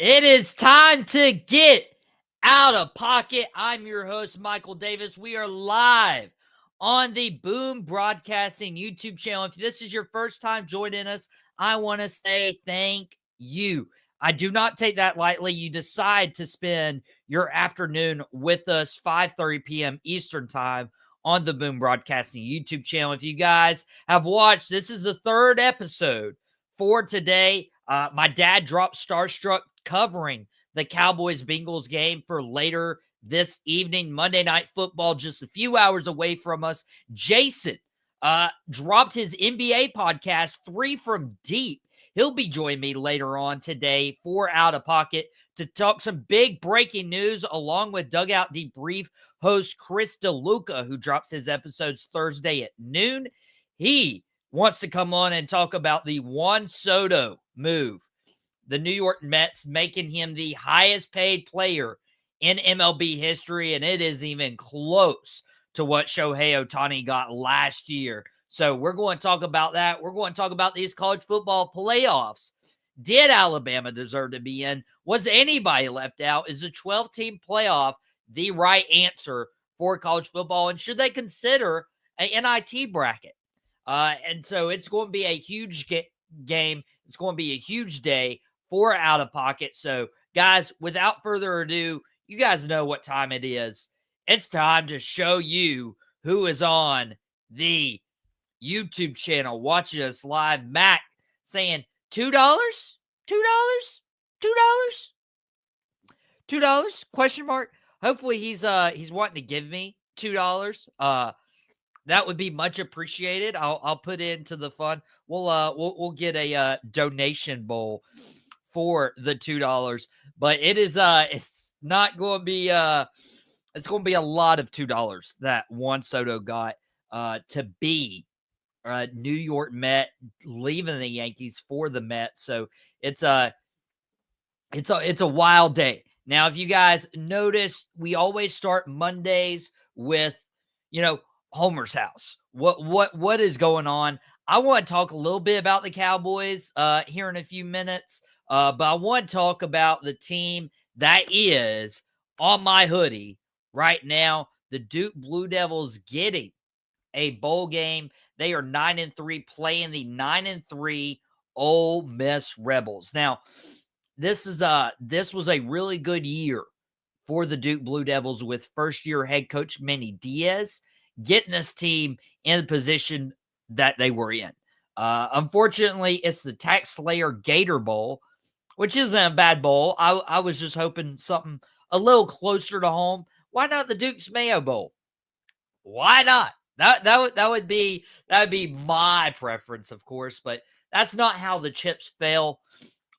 It is time to get out of pocket. I'm your host, Michael Davis. We are live on the Boom Broadcasting YouTube channel. If this is your first time joining us, I want to say thank you. I do not take that lightly. You decide to spend your afternoon with us, 5:30 p.m. Eastern Time on the Boom Broadcasting YouTube channel. If you guys have watched, this is the third episode for today. My dad dropped Starstruck covering the Cowboys Bengals game for later this evening. Monday Night Football, just a few hours away from us. Jason dropped his NBA podcast, Three from Deep. He'll be joining me later on today for Out of Pocket to talk some big breaking news, along with Dugout Debrief host Chris DeLuca, who drops his episodes Thursday at noon. He wants to come on and talk about the Juan Soto move. The New York Mets making him the highest paid player in MLB history, and it is even close to what Shohei Ohtani got last year. So we're going to talk about that. We're going to talk about these college football playoffs. Did Alabama deserve to be in? Was anybody left out? Is the 12-team playoff the right answer for college football? And should they consider an NIT bracket? And so it's going to be a huge game. It's going to be a huge day for Out of Pocket. So, guys, without further ado, you guys know what time it is. It's time to show you who is on the YouTube channel watching us live. Mac saying $2? $2? $2? $2? Question mark. Hopefully he's wanting to give me $2. That would be much appreciated. I'll put into the fund. We'll get a donation bowl for the $2, but it is it's not going to be it's going to be a lot of $2 that Juan Soto got to be New York Met, leaving the Yankees for the Mets. So it's a wild day. Now, if you guys notice, we always start Mondays with, Homer's house. What is going on? I want to talk a little bit about the Cowboys here in a few minutes, but I want to talk about the team that is on my hoodie right now. The Duke Blue Devils getting a bowl game. They are 9-3, playing the 9-3 Ole Miss Rebels. Now, this was a really good year for the Duke Blue Devils with first-year head coach Manny Diaz getting this team in the position that they were in. Unfortunately, it's the Tax Slayer Gator Bowl, which isn't a bad bowl. I was just hoping something a little closer to home. Why not the Duke's Mayo Bowl? Why not? That would be my preference, of course, but that's not how the chips fell.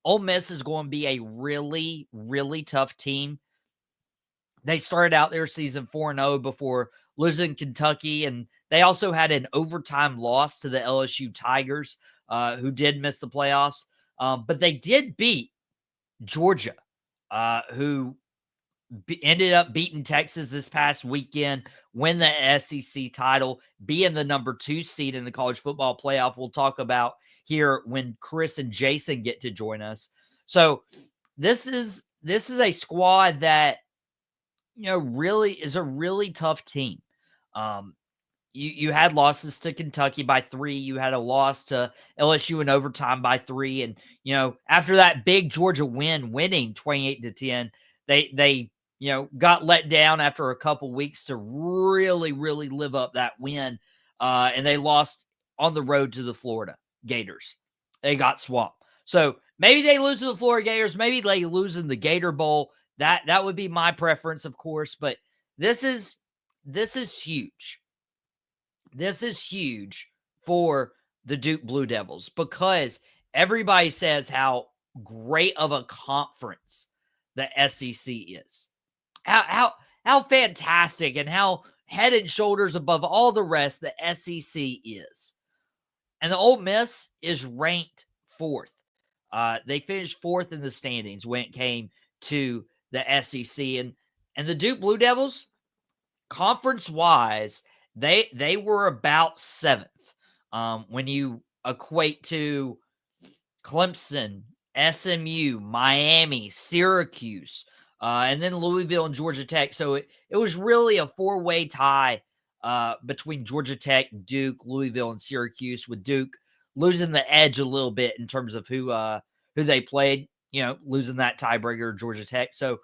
Ole Miss is going to be a really, really tough team. They started out their season 4-0 before losing Kentucky, and they also had an overtime loss to the LSU Tigers, who did miss the playoffs. But they did beat Georgia, who ended up beating Texas this past weekend, win the SEC title, being the number 2 seed in the college football playoff. We'll talk about here when Chris and Jason get to join us. So this is a squad that, really is a really tough team. You had losses to Kentucky by 3. You had a loss to LSU in overtime by 3. And, after that big Georgia win, winning 28-10, they got let down after a couple weeks to really, really live up that win. And they lost on the road to the Florida Gators. They got swamped. So maybe they lose to the Florida Gators. Maybe they lose in the Gator Bowl. That would be my preference, of course. But this is huge. This is huge for the Duke Blue Devils because everybody says how great of a conference the SEC is. How fantastic and how head and shoulders above all the rest the SEC is. And the Ole Miss is ranked 4th. They finished 4th in the standings when it came to the SEC. And the Duke Blue Devils, conference-wise, they were about 7th. When you equate to Clemson, SMU, Miami, Syracuse, and then Louisville and Georgia Tech. So it was really a four-way tie between Georgia Tech, Duke, Louisville, and Syracuse, with Duke losing the edge a little bit in terms of who they played, losing that tiebreaker, Georgia Tech. So,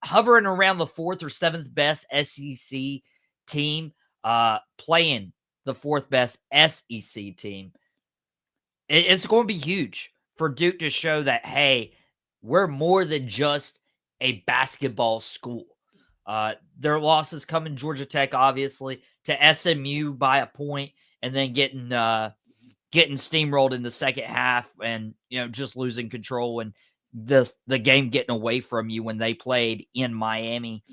hovering around the fourth or seventh best SEC team, playing the fourth best SEC team. It's going to be huge for Duke to show that, hey, we're more than just a basketball school. Their losses come in Georgia Tech, obviously, to SMU by a point, and then getting steamrolled in the second half, and just losing control, and the game getting away from you when they played in Miami.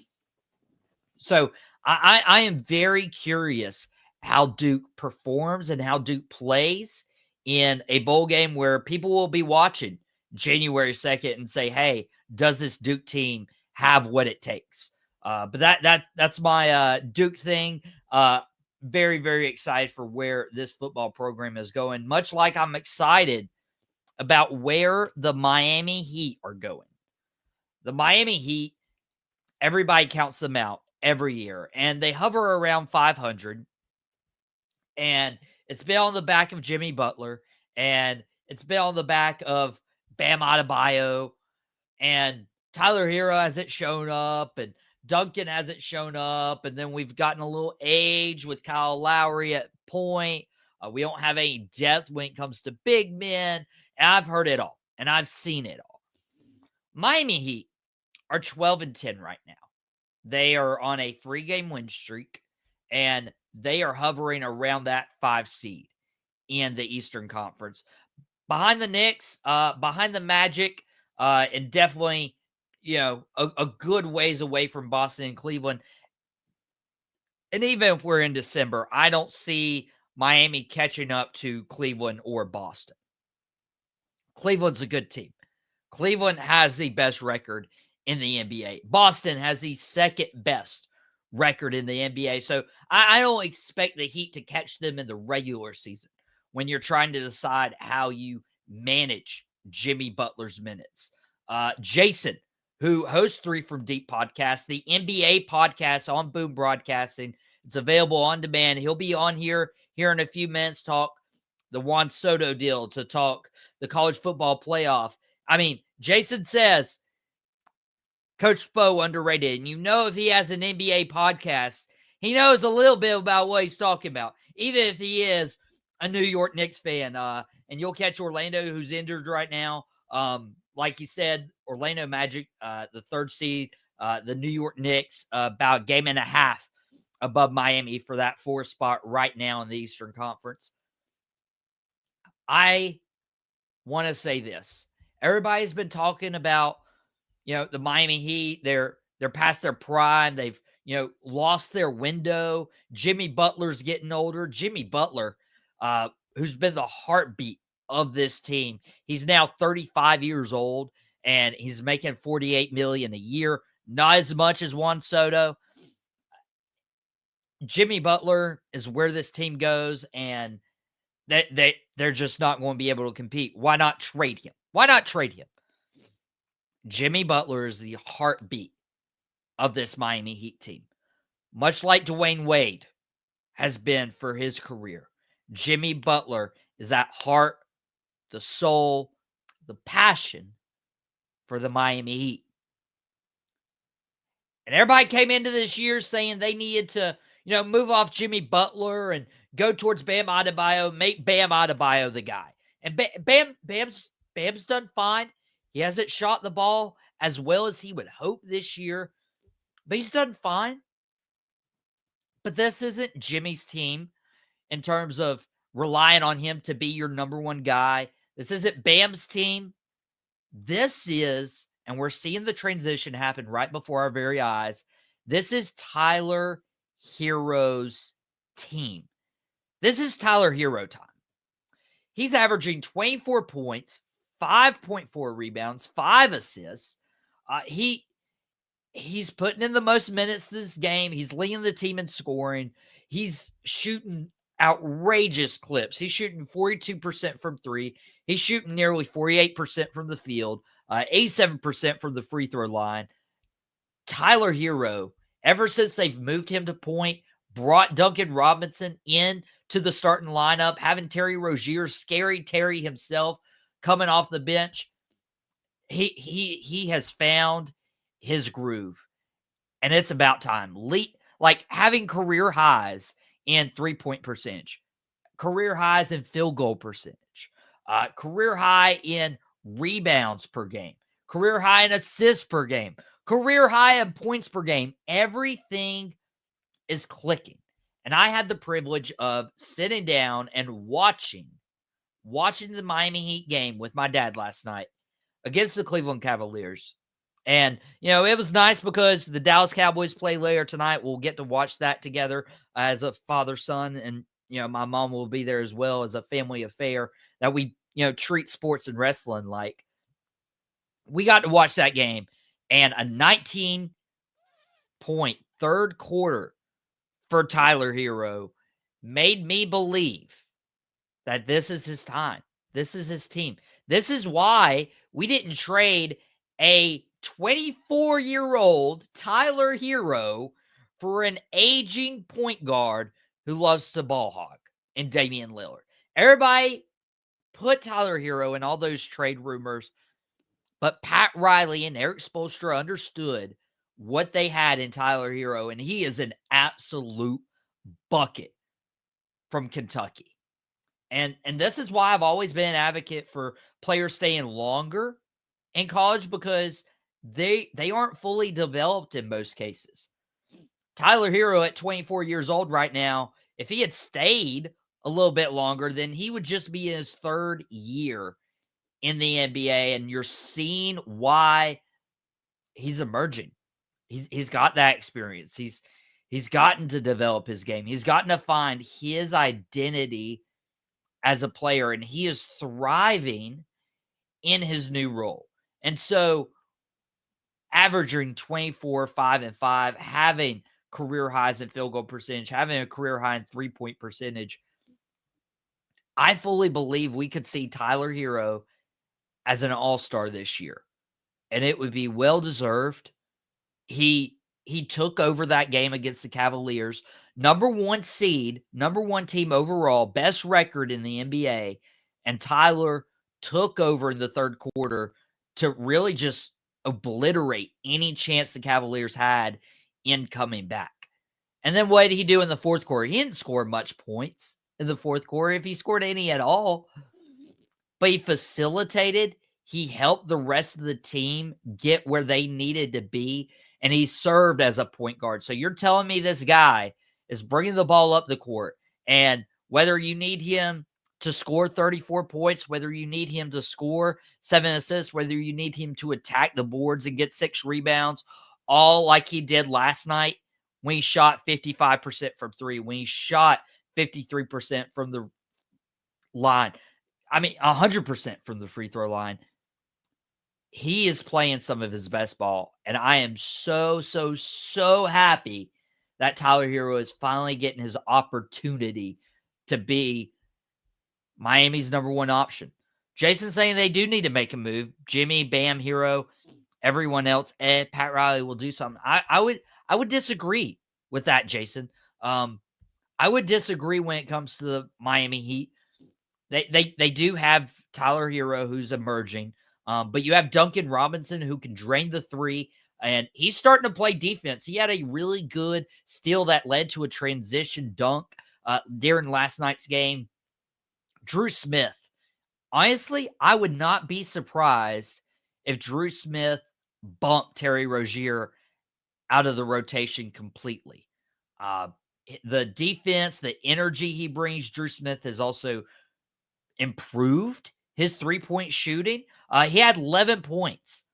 So I am very curious how Duke performs and how Duke plays in a bowl game where people will be watching January 2nd and say, hey, does this Duke team have what it takes? But that's my Duke thing. Very, very excited for where this football program is going, much like I'm excited about where the Miami Heat are going. The Miami Heat, everybody counts them out every year, and they hover around 500. And it's been on the back of Jimmy Butler, and it's been on the back of Bam Adebayo, and Tyler Hero hasn't shown up, and Duncan hasn't shown up, and then we've gotten a little age with Kyle Lowry at point. We don't have any depth when it comes to big men, and I've heard it all, and I've seen it all. Miami Heat are 12-10 right now. They are on a 3-game win streak, and they are hovering around that 5 seed in the Eastern Conference. Behind the Knicks, behind the Magic, and definitely, a good ways away from Boston and Cleveland. And even if we're in December, I don't see Miami catching up to Cleveland or Boston. Cleveland's a good team. Cleveland has the best record in the NBA. Boston has the second best record in the NBA. So I don't expect the Heat to catch them in the regular season when you're trying to decide how you manage Jimmy Butler's minutes. Jason, who hosts 3 from Deep podcast, the NBA podcast on Boom Broadcasting. It's available on demand. He'll be on here in a few minutes, talk the Juan Soto deal, to talk the college football playoff. I mean, Jason says Coach Spo underrated. And if he has an NBA podcast, he knows a little bit about what he's talking about, even if he is a New York Knicks fan. And you'll catch Orlando, who's injured right now. Like you said, Orlando Magic, the 3rd seed, the New York Knicks, about a game and a half above Miami for that 4th spot right now in the Eastern Conference. I want to say this. Everybody's been talking about, the Miami Heat. They're past their prime. They've, lost their window. Jimmy Butler's getting older. Jimmy Butler, who's been the heartbeat of this team. He's now 35 years old, and he's making $48 million a year. Not as much as Juan Soto. Jimmy Butler is where this team goes, and they're just not going to be able to compete. Why not trade him? Jimmy Butler is the heartbeat of this Miami Heat team. Much like Dwayne Wade has been for his career. Jimmy Butler is that heart, the soul, the passion for the Miami Heat. And everybody came into this year saying they needed to, move off Jimmy Butler and go towards Bam Adebayo, make Bam Adebayo the guy. And Bam's done fine. He hasn't shot the ball as well as he would hope this year, but he's done fine. But this isn't Jimmy's team in terms of relying on him to be your number one guy. This isn't Bam's team. This is, and we're seeing the transition happen right before our very eyes, this is Tyler Hero's team. This is Tyler Hero time. He's averaging 24 points, 5.4 rebounds, 5 assists. He's putting in the most minutes this game. He's leading the team in scoring. He's shooting outrageous clips. He's shooting 42% from three. He's shooting nearly 48% from the field, 87% from the free throw line. Tyler Herro, ever since they've moved him to point, brought Duncan Robinson in to the starting lineup, having Terry Rozier, scary Terry himself, coming off the bench, he has found his groove, and it's about time. Like having career highs in 3-point percentage, career highs in field goal percentage, career high in rebounds per game, career high in assists per game, career high in points per game. Everything is clicking. And I had the privilege of sitting down and watching the Miami Heat game with my dad last night against the Cleveland Cavaliers. And, it was nice because the Dallas Cowboys play later tonight. We'll get to watch that together as a father-son. And, my mom will be there as well, as a family affair that we, treat sports and wrestling like. We got to watch that game, and a 19-point third quarter for Tyler Herro made me believe that this is his time. This is his team. This is why we didn't trade a 24-year-old Tyler Herro for an aging point guard who loves to ball hog in Damian Lillard. Everybody put Tyler Herro in all those trade rumors, but Pat Riley and Eric Spoelstra understood what they had in Tyler Herro, and he is an absolute bucket from Kentucky. And this is why I've always been an advocate for players staying longer in college, because they aren't fully developed in most cases. Tyler Herro at 24 years old right now, if he had stayed a little bit longer, then he would just be in his third year in the NBA, and you're seeing why he's emerging. He's got that experience. He's gotten to develop his game. He's gotten to find his identity as a player, and he is thriving in his new role. And so averaging 24, 5, and 5, having career highs in field goal percentage, having a career high in 3-point percentage, I fully believe we could see Tyler Herro as an all-star this year. And it would be well-deserved. He took over that game against the Cavaliers. Number one seed, number one team overall, best record in the NBA. And Tyler took over in the third quarter to really just obliterate any chance the Cavaliers had in coming back. And then what did he do in the fourth quarter? He didn't score much points in the fourth quarter, if he scored any at all. But he facilitated. He helped the rest of the team get where they needed to be. And he served as a point guard. So you're telling me this guy is bringing the ball up the court. And whether you need him to score 34 points, whether you need him to score 7 assists, whether you need him to attack the boards and get 6 rebounds, all like he did last night when he shot 55% from three, when he shot 53% from the line. 100% from the free throw line. He is playing some of his best ball. And I am so, so, so happy that Tyler Herro is finally getting his opportunity to be Miami's number one option. Jason's saying they do need to make a move. Jimmy, Bam, Herro, everyone else, Pat Riley will do something. I would disagree with that, Jason. I would disagree when it comes to the Miami Heat. They do have Tyler Herro, who's emerging, but you have Duncan Robinson, who can drain the three, and he's starting to play defense. He had a really good steal that led to a transition dunk during last night's game. Drew Smith. Honestly, I would not be surprised if Drew Smith bumped Terry Rozier out of the rotation completely. The defense, the energy he brings, Drew Smith has also improved his 3-point shooting. He had 11 points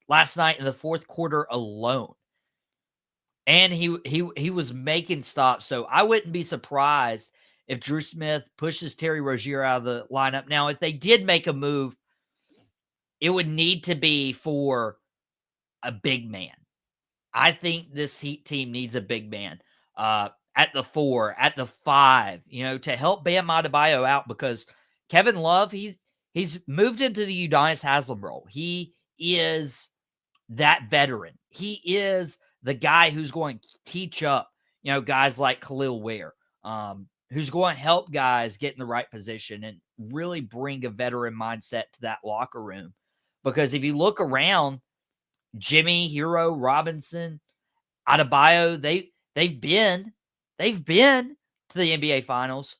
last night in the fourth quarter alone. And he was making stops. So I wouldn't be surprised if Drew Smith pushes Terry Rozier out of the lineup. Now, if they did make a move, it would need to be for a big man. I think this Heat team needs a big man. at the 4, at the 5, to help Bam Adebayo out, because Kevin Love, he's moved into the Udonis Haslem role. He is that veteran. He is the guy who's going to teach up, guys like Khalil Ware, who's going to help guys get in the right position and really bring a veteran mindset to that locker room. Because if you look around, Jimmy, Hero, Robinson, Adebayo, they've been to the NBA Finals.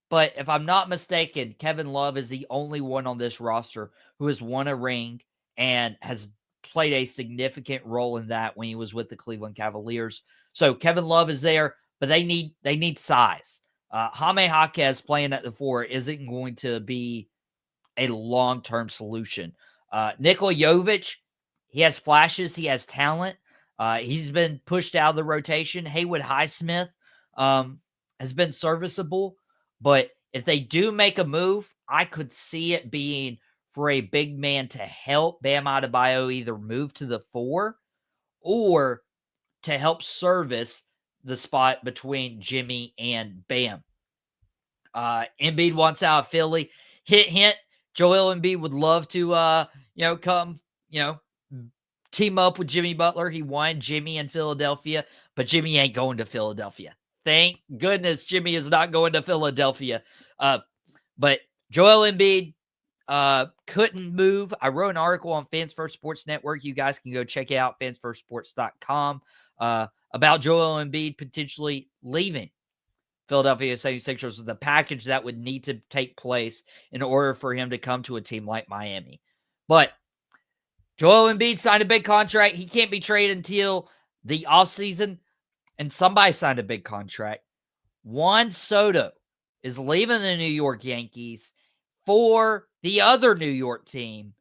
But if I'm not mistaken, Kevin Love is the only one on this roster who has won a ring and has played a significant role in that when he was with the Cleveland Cavaliers. So Kevin Love is there, but they need size. Jaime Jaquez playing at the 4 isn't going to be a long-term solution. Nikola Jovic, he has flashes. He has talent. He's been pushed out of the rotation. Haywood Highsmith has been serviceable. But if they do make a move, I could see it being for a big man to help Bam Adebayo either move to the 4 or to help service the spot between Jimmy and Bam. Embiid wants out of Philly. Hint. Joel Embiid would love to, come, team up with Jimmy Butler. He wanted Jimmy in Philadelphia, but Jimmy ain't going to Philadelphia. Thank goodness Jimmy is not going to Philadelphia. But Joel Embiid couldn't move. I wrote an article on Fans First Sports Network. You guys can go check it out, fansfirstsports.com, about Joel Embiid potentially leaving Philadelphia 76ers, the package that would need to take place in order for him to come to a team like Miami. But Joel Embiid signed a big contract. He can't be traded until the offseason. And somebody signed a big contract. Juan Soto is leaving the New York Yankees for the other New York team,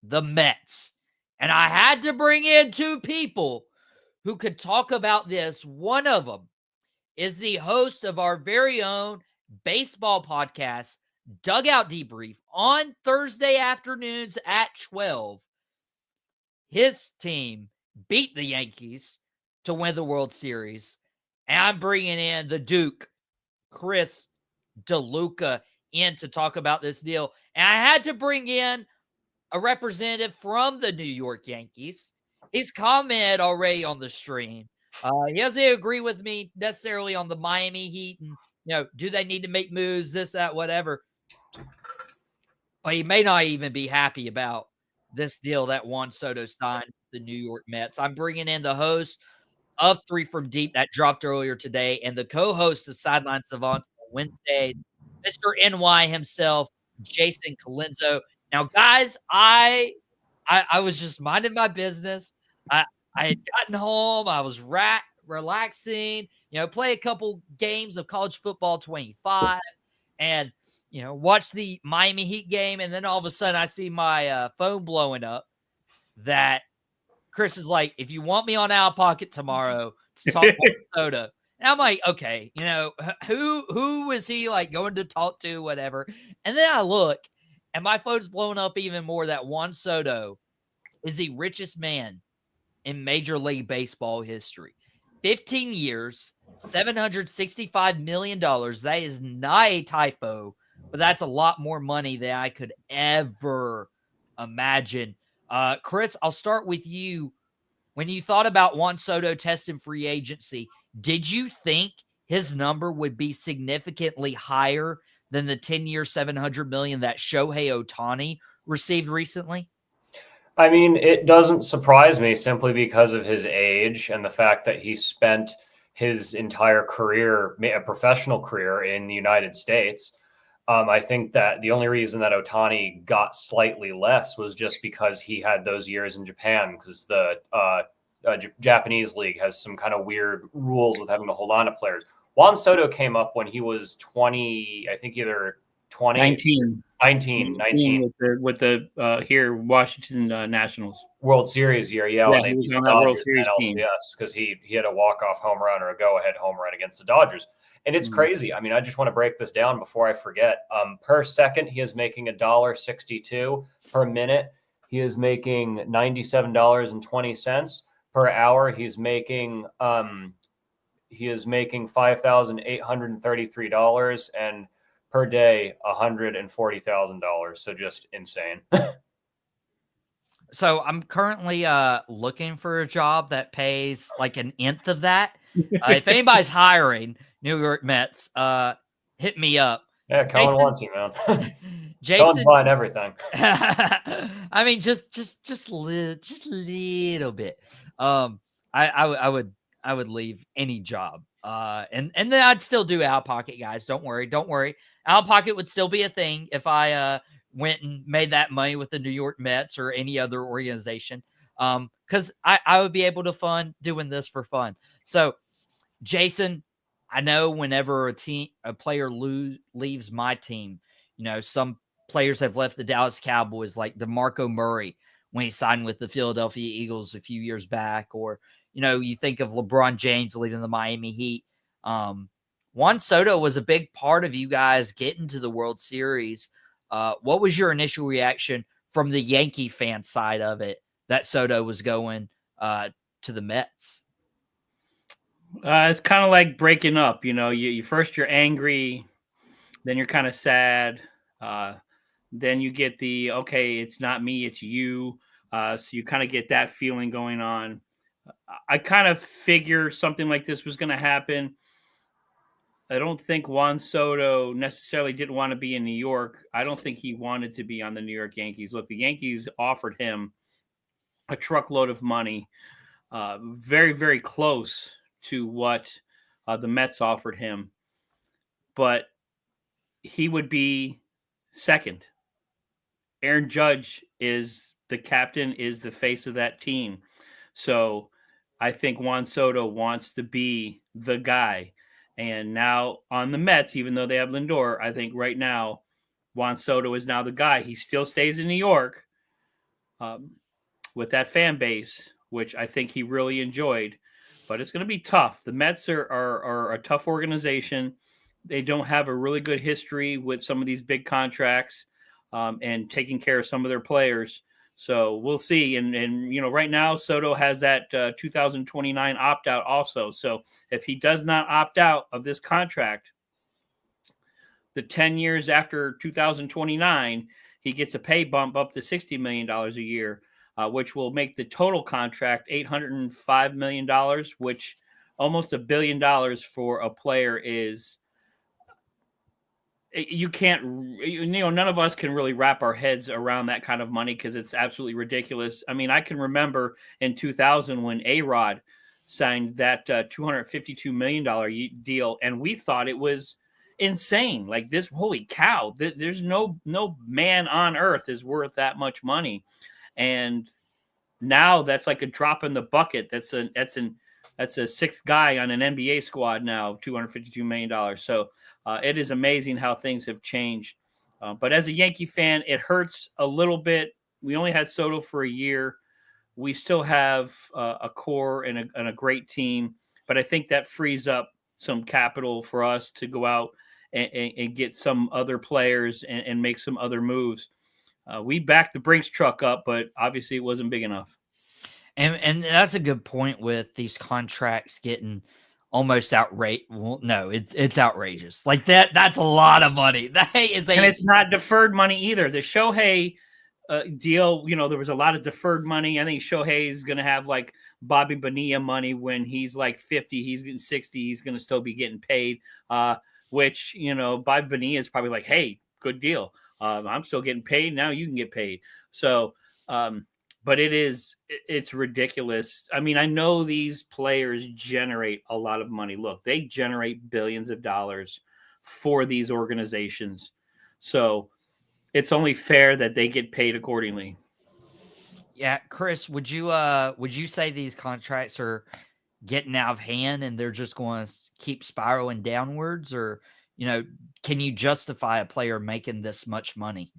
the Mets. And I had to bring in 2 people who could talk about this. One of them is the host of our very own baseball podcast, Dugout Debrief, on Thursday afternoons at 12. His team beat the Yankees to win the World Series. And I'm bringing in the Duke, Chris DeLuca, in to talk about this deal. And I had to bring in a representative from the New York Yankees. He's commented already on the stream. He doesn't agree with me necessarily on the Miami Heat and, do they need to make moves, this, that, whatever. But he may not even be happy about this deal that Juan Soto signed with the New York Mets. I'm bringing in the host of 3 from Deep that dropped earlier today and the co-host of Sideline Savants on Wednesday, Mr. NY himself, Jason Colenso. Now, guys, I was just minding my business. I had gotten home. I was relaxing, play a couple games of college football 25 and, watch the Miami Heat game. And then all of a sudden I see my phone blowing up that Chris is like, if you want me on Out of Pocket tomorrow to talk about Soda. And I'm like, okay, who is he like going to talk to, whatever. And then I look and my phone's blowing up even more that Juan Soto is the richest man in Major League Baseball history. 15 years, $765 million. That is not a typo, but that's a lot more money than I could ever imagine. Chris, I'll start with you. When you thought about Juan Soto testing free agency, did you think his number would be significantly higher than the 10-year, $700 million that Shohei Ohtani received recently? I mean, it doesn't surprise me simply because of his age and the fact that he spent his entire career, a professional career in the United States. I think that the only reason that Ohtani got slightly less was just because he had those years in Japan, because the Japanese league has some kind of weird rules with having to hold on to players. Juan Soto came up when he was 20, I think either 20. 19 with the here Washington Nationals World Series year. Yeah, when they was on that World Series team. Yes, because he had a walk-off home run or a go-ahead home run against the Dodgers. And it's crazy. I mean, I just want to break this down before I forget. Per second, he is making $1.62. Per minute, he is making $97.20. Per hour, he's making he is making $5,833 and per day $140,000. So just insane. So I'm currently looking for a job that pays like an nth of that. If anybody's hiring, New York Mets, hit me up. Yeah, Cohen wants you, man. Jason, Cohen's buying everything. I mean, just little bit. I would leave any job. And then I'd still do out of pocket, guys. Don't worry. Out of pocket would still be a thing if I went and made that money with the New York Mets or any other organization. Because I would be able to fund doing this for fun. So, Jason, I know whenever a player leaves my team, some players have left the Dallas Cowboys, like DeMarco Murray when he signed with the Philadelphia Eagles a few years back, or you think of LeBron James leaving the Miami Heat. Juan Soto was a big part of you guys getting to the World Series. What was your initial reaction from the Yankee fan side of it that Soto was going to the Mets? It's kind of like breaking up. You first you're angry, then you're kind of sad. Then you get the, okay, it's not me, it's you. So you kind of get that feeling going on. I kind of figure something like this was going to happen. I don't think Juan Soto necessarily didn't want to be in New York. I don't think he wanted to be on the New York Yankees. Look, the Yankees offered him a truckload of money, very, very close to what the Mets offered him. But he would be second. Aaron Judge is the captain, is the face of that team. So I think Juan Soto wants to be the guy. And now on the Mets, even though they have Lindor, I think right now Juan Soto is now the guy. He still stays in New York with that fan base, which I think he really enjoyed. But it's going to be tough. The Mets are a tough organization. They don't have a really good history with some of these big contracts and taking care of some of their players. So we'll see. And right now Soto has that 2029 opt-out also. So if he does not opt out of this contract, the 10 years after 2029, he gets a pay bump up to $60 million a year, which will make the total contract $805 million, which almost $1 billion for a player is. You can't, none of us can really wrap our heads around that kind of money because it's absolutely ridiculous. I mean, I can remember in 2000 when A-Rod signed that $252 million deal, and we thought it was insane. Like this, holy cow, there's no man on earth is worth that much money. And now that's like a drop in the bucket. That's a sixth guy on an NBA squad now, $252 million. So it is amazing how things have changed. But as a Yankee fan, it hurts a little bit. We only had Soto for a year. We still have a core and a great team. But I think that frees up some capital for us to go out and get some other players and make some other moves. We backed the Brinks truck up, but obviously it wasn't big enough. And that's a good point with these contracts getting almost outrageous. Well, no, it's outrageous. Like that's a lot of money. And it's not deferred money either. The Shohei deal, there was a lot of deferred money. I think Shohei is going to have like Bobby Bonilla money when he's like 50, he's getting 60, he's going to still be getting paid. Which Bobby Bonilla is probably like, hey, good deal. I'm still getting paid. Now you can get paid. So, but it's ridiculous. I mean, I know these players generate a lot of money. Look, they generate billions of dollars for these organizations. So it's only fair that they get paid accordingly. Yeah. Chris, would you say these contracts are getting out of hand and they're just going to keep spiraling downwards? Or, can you justify a player making this much money?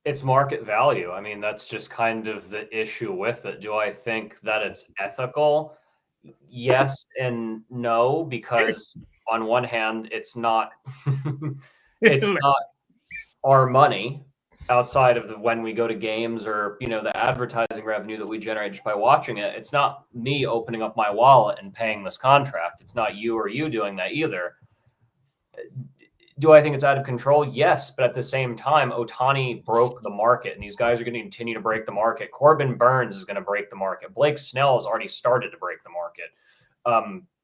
It's market value. I mean, that's just kind of the issue with it. Do I think that it's ethical? Yes and no, because on one hand, it's not, it's not our money. outside of when we go to games or, the advertising revenue that we generate just by watching it. It's not me opening up my wallet and paying this contract. It's not you or you doing that either. Do I think it's out of control? Yes. But at the same time, Ohtani broke the market, and these guys are going to continue to break the market. Corbin Burns is going to break the market. Blake Snell has already started to break the market.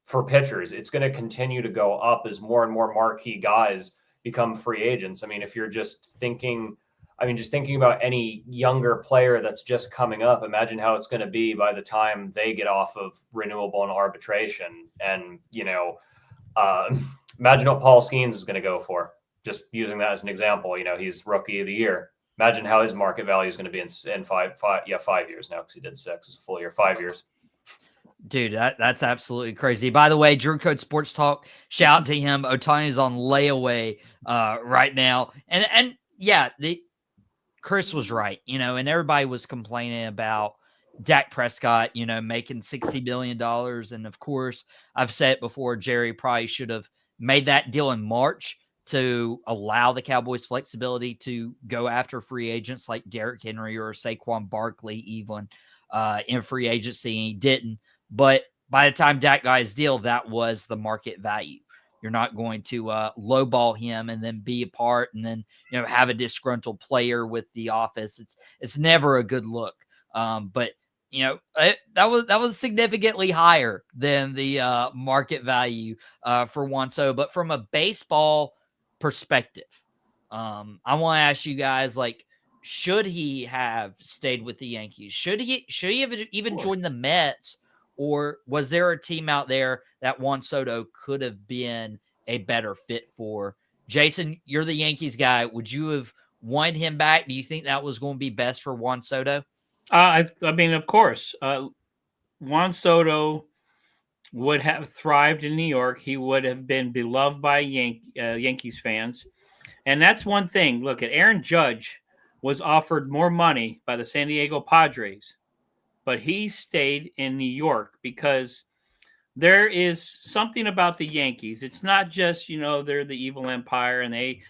For pitchers, it's going to continue to go up as more and more marquee guys become free agents. I mean, if you're just thinking about any younger player that's just coming up, imagine how it's going to be by the time they get off of renewable and arbitration. And, imagine what Paul Skeens is going to go for. Just using that as an example, he's rookie of the year. Imagine how his market value is going to be in 5 years now, because he did 6 as a full year, 5 years. Dude, that's absolutely crazy. By the way, Drew Code Sports Talk, shout out to him. Ohtani's on layaway right now. And yeah, Chris was right, and everybody was complaining about Dak Prescott, making $60 million. And of course, I've said it before, Jerry probably should have made that deal in March to allow the Cowboys flexibility to go after free agents like Derrick Henry or Saquon Barkley even in free agency, and he didn't. But by the time Dak got his deal, that was the market value. You're not going to lowball him and then be a part and then, have a disgruntled player with the office. It's never a good look. But that was significantly higher than the market value for Juan Soto. But from a baseball perspective, I want to ask you guys, should he have stayed with the Yankees? Should he have even joined the Mets? Or was there a team out there that Juan Soto could have been a better fit for? Jason, you're the Yankees guy. Would you have wanted him back? Do you think that was going to be best for Juan Soto? I mean, of course. Juan Soto would have thrived in New York. He would have been beloved by Yankees fans. And that's one thing. Look, Aaron Judge was offered more money by the San Diego Padres, but he stayed in New York because there is something about the Yankees. It's not just, they're the evil empire and they,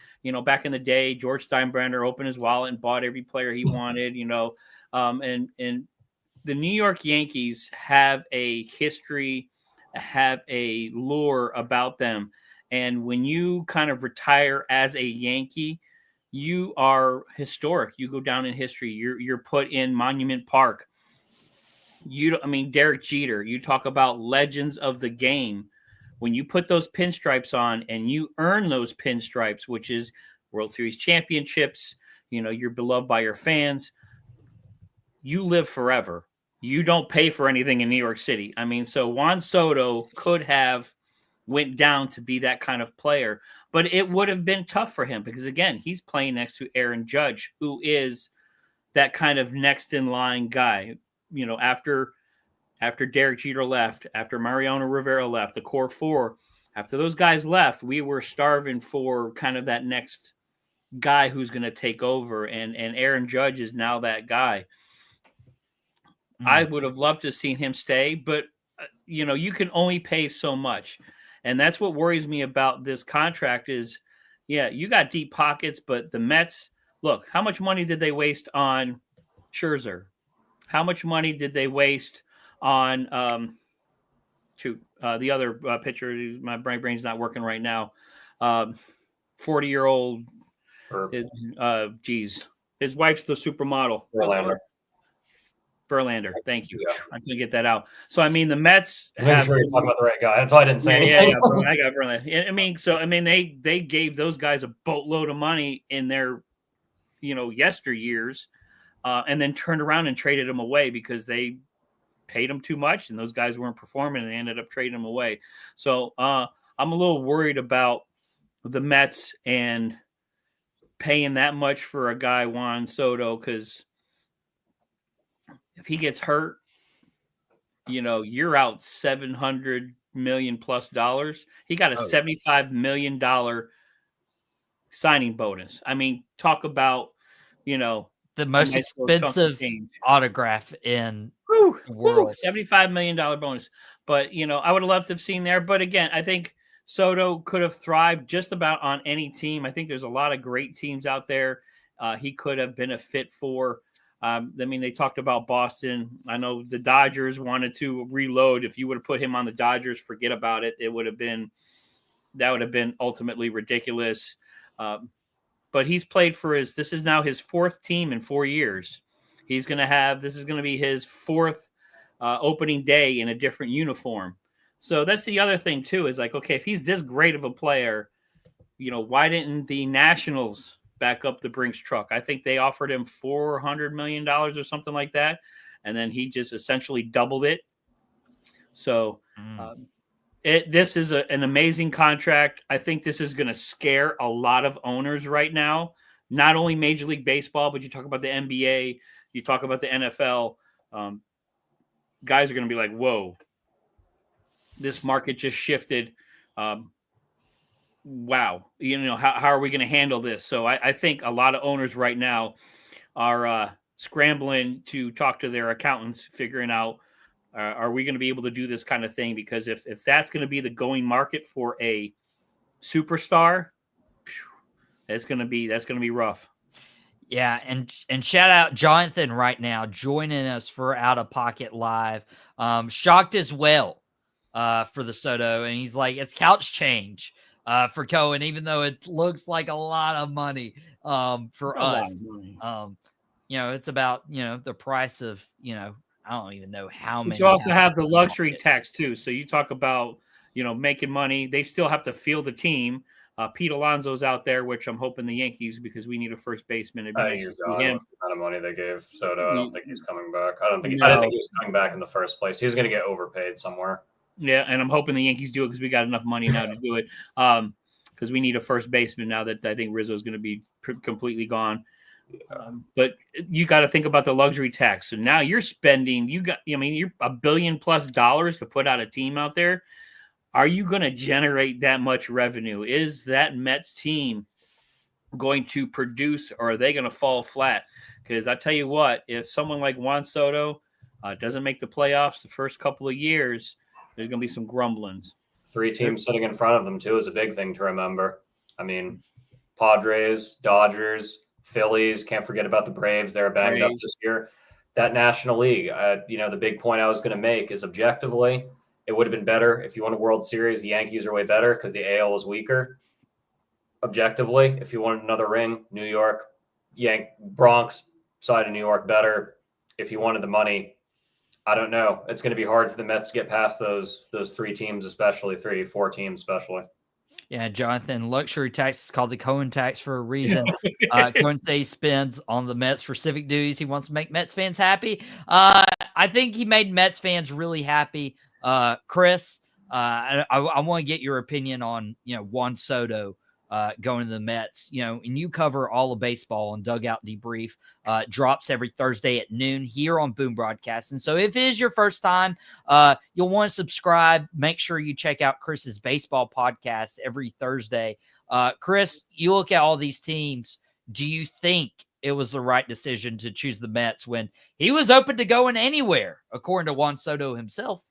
back in the day, George Steinbrenner opened his wallet and bought every player he wanted, and the New York Yankees have a history, have a lure about them. And when you kind of retire as a Yankee, you are historic. You go down in history. You're put in Monument Park. Derek Jeter, you talk about legends of the game. When you put those pinstripes on and you earn those pinstripes, which is World Series championships, you're beloved by your fans, you live forever. You don't pay for anything in New York City. So Juan Soto could have went down to be that kind of player, but it would have been tough for him because, again, he's playing next to Aaron Judge, who is that kind of next in line guy. After Derek Jeter left, after Mariano Rivera left, the core four, after those guys left, we were starving for kind of that next guy who's going to take over. And Aaron Judge is now that guy. I would have loved to have seen him stay, but, you can only pay so much. And that's what worries me about this contract is, yeah, you got deep pockets, but the Mets, look, how much money did they waste on Scherzer? How much money did they waste on the other pitcher? My brain's not working right now. 40-year-old. His wife's the supermodel. Verlander. Thank you. Yeah. I couldn't get that out. So the Mets. I'm sure you're talking about the right guy. That's why I didn't say anything. Yeah. I got Verlander. They gave those guys a boatload of money in their, yesteryears. And then turned around and traded them away because they paid them too much and those guys weren't performing and they ended up trading them away. So I'm a little worried about the Mets and paying that much for a guy, Juan Soto, because if he gets hurt, you're out $700 million plus dollars. He got a $75 million signing bonus. Talk about, the most expensive autograph in the world. $75 million bonus. But, I would have loved to have seen there. But again, I think Soto could have thrived just about on any team. I think there's a lot of great teams out there. he could have been a fit for. I mean, they talked about Boston. I know the Dodgers wanted to reload. If you would have put him on the Dodgers, forget about it. That would have been ultimately ridiculous. But he's played for this is now his fourth team in 4 years. This is going to be his fourth opening day in a different uniform. So that's the other thing too, is like, okay, if he's this great of a player, why didn't the Nationals back up the Brinks truck? I think they offered him $400 million or something like that. And then he just essentially doubled it. So this is an amazing contract. I think this is going to scare a lot of owners right now, not only Major League Baseball, but you talk about the NBA, you talk about the NFL. Guys are going to be like, whoa, this market just shifted. Wow. How are we going to handle this? So I think a lot of owners right now are scrambling to talk to their accountants, figuring out, are we going to be able to do this kind of thing? Because if that's going to be the going market for a superstar, that's going to be rough. Yeah, and shout out Jonathan right now joining us for Out of Pocket Live. Shocked as well for the Soto, and he's like, it's couch change for Cohen, even though it looks like a lot of money for us. It's about the price of I don't even know how many. You also have the luxury tax too. So you talk about making money. They still have to field the team. Pete Alonso's out there, which I'm hoping the Yankees, because we need a first baseman. It'd be nice to see him. The amount of money they gave Soto, I don't think he's coming back. I didn't think he was coming back in the first place. He's going to get overpaid somewhere. Yeah, and I'm hoping the Yankees do it because we got enough money now to do it. Because we need a first baseman now that I think Rizzo's going to be completely gone. But you got to think about the luxury tax. So now you're spending, you're $1 billion+ to put out a team out there. Are you going to generate that much revenue? Is that Mets team going to produce, or are they going to fall flat? Because I tell you what, if someone like Juan Soto doesn't make the playoffs the first couple of years, there's going to be some grumblings. 3 teams sitting in front of them too is a big thing to remember. I mean, Padres, Dodgers, Phillies, can't forget about the Braves. They're banged up this year. That National League, the big point I was going to make is objectively, it would have been better if you won a World Series. The Yankees are way better because the AL is weaker. Objectively, if you wanted another ring, New York, Bronx side of New York better. If you wanted the money, I don't know. It's going to be hard for the Mets to get past those 3 teams, especially 4 teams, especially. Yeah, Jonathan, luxury tax is called the Cohen tax for a reason. Cohen says spends on the Mets for civic duties. He wants to make Mets fans happy. I think he made Mets fans really happy. Chris, I want to get your opinion on, Juan Soto going to the Mets, and you cover all of baseball on Dugout Debrief, drops every Thursday at noon here on Boom Broadcast. And so if it is your first time, you'll want to subscribe. Make sure you check out Chris's baseball podcast every Thursday. Chris, you look at all these teams. Do you think it was the right decision to choose the Mets when he was open to going anywhere, according to Juan Soto himself?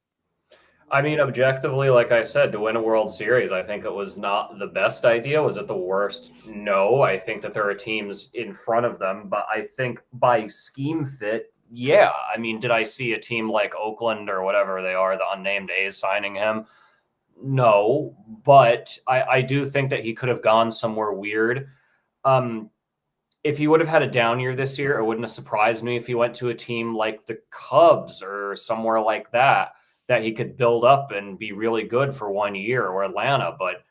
I mean, objectively, like I said, to win a World Series, I think it was not the best idea. Was it the worst? No. I think that there are teams in front of them, but I think by scheme fit, yeah. I mean, did I see a team like Oakland or whatever they are, the unnamed A's, signing him? No, but I do think that he could have gone somewhere weird. If he would have had a down year this year, it wouldn't have surprised me if he went to a team like the Cubs or somewhere like that he could build up and be really good for 1 year, or Atlanta. But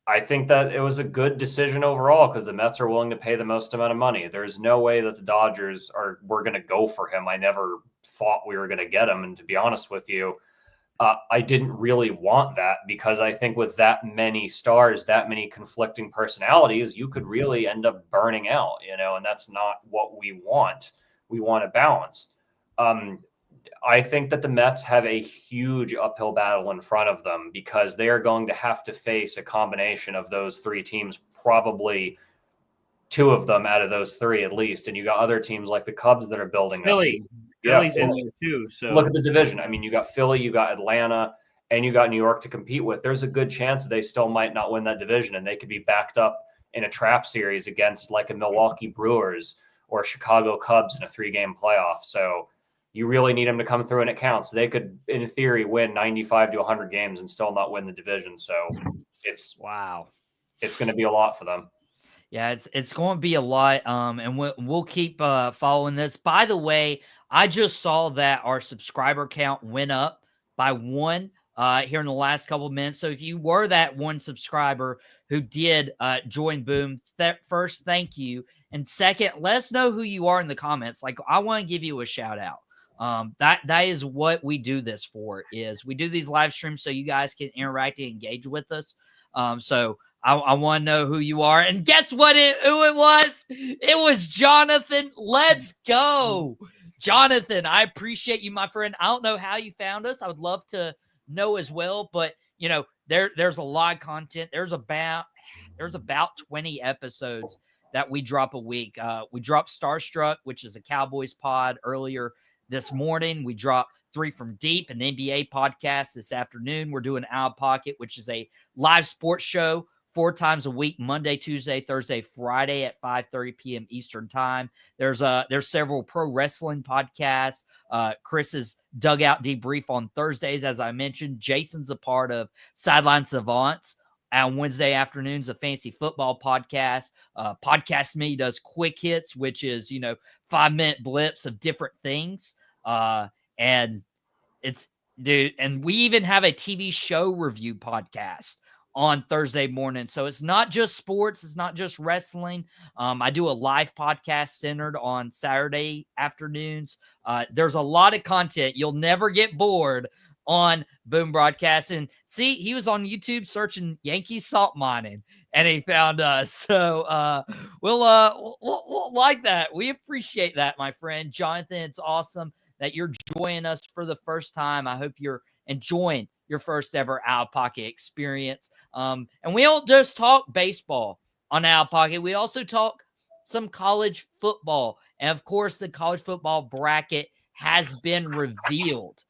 I think that it was a good decision overall because the Mets are willing to pay the most amount of money. There's no way that the Dodgers were going to go for him. I never thought we were going to get him. And to be honest with you, I didn't really want that because I think with that many stars, that many conflicting personalities, you could really end up burning out, and that's not what we want. We want a balance. I think that the Mets have a huge uphill battle in front of them because they are going to have to face a combination of those 3 teams, probably 2 of them out of those 3 at least. And you got other teams like the Cubs that are building Philly. Philly's in there too. So look at the division. I mean, you got Philly, you got Atlanta, and you got New York to compete with. There's a good chance they still might not win that division, and they could be backed up in a trap series against like a Milwaukee Brewers or Chicago Cubs in a 3-game playoff. So you really need them to come through and it counts. They could, in theory, win 95 to 100 games and still not win the division. So it's going to be a lot for them. Yeah, it's going to be a lot, and we'll keep following this. By the way, I just saw that our subscriber count went up by 1 here in the last couple of minutes. So if you were that 1 subscriber who did join Boom, first, thank you. And second, let us know who you are in the comments. Like, I want to give you a shout out. That is what we do this for, is we do these live streams so you guys can interact and engage with us. So I want to know who you are. And guess what? Who it was? It was Jonathan. Let's go. Jonathan, I appreciate you, my friend. I don't know how you found us. I would love to know as well. But, you know, there's a lot of content. There's about 20 episodes that we drop a week. We dropped Starstruck, which is a Cowboys pod, earlier this morning. We dropped 3 from Deep, an NBA podcast, this afternoon. We're doing Out of Pocket, which is a live sports show 4 times a week, Monday, Tuesday, Thursday, Friday at 5:30 p.m. Eastern time. There's several pro wrestling podcasts. Chris's Dugout Debrief on Thursdays, as I mentioned. Jason's a part of Sideline Savants on Wednesday afternoons, a fantasy football podcast. Podcast Me does Quick Hits, which is, 5-minute blips of different things. And it's, dude, and we even have a TV show review podcast on Thursday morning. So it's not just sports. It's not just wrestling. I do a live podcast centered on Saturday afternoons. There's a lot of content. You'll never get bored on Boom Broadcast. And see, he was on YouTube searching Yankees salt mining and he found us. So we'll like that. We appreciate that, my friend. Jonathan, it's awesome that you're joining us for the first time. I hope you're enjoying your first ever Out of Pocket experience. And we don't just talk baseball on Out of Pocket. We also talk some college football. And of course, the college football bracket has been revealed.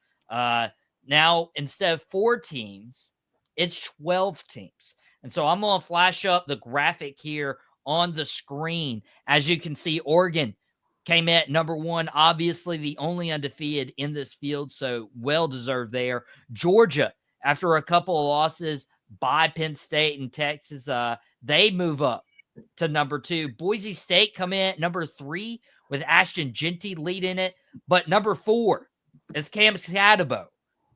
Now, instead of 4 teams, it's 12 teams. And so I'm going to flash up the graphic here on the screen. As you can see, Oregon came in at number 1, obviously the only undefeated in this field, so well-deserved there. Georgia, after a couple of losses by Penn State and Texas, they move up to number 2. Boise State come in at number 3 with Ashton Genty leading it, but number 4 is Cam Catabo.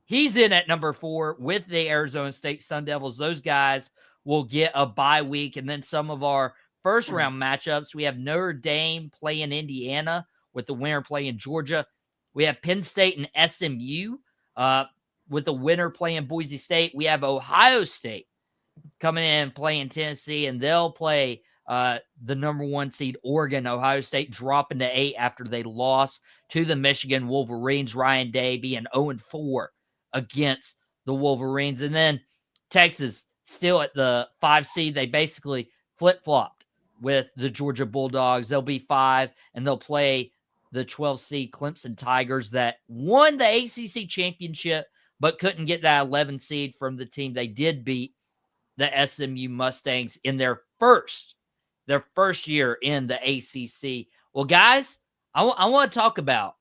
He's in at number 4 with the Arizona State Sun Devils. Those guys will get a bye week, and then some of our first round matchups, we have Notre Dame playing Indiana with the winner playing Georgia. We have Penn State and SMU with the winner playing Boise State. We have Ohio State coming in playing Tennessee, and they'll play the number 1 seed Oregon. Ohio State dropping to 8 after they lost to the Michigan Wolverines. Ryan Day being 0-4 against the Wolverines. And then Texas still at the 5 seed. They basically flip-flopped with the Georgia Bulldogs. They'll be 5, and they'll play the 12 seed Clemson Tigers that won the ACC championship but couldn't get that 11 seed from the team they did beat, the SMU Mustangs, in their first year in the ACC. Well, guys, I want to talk about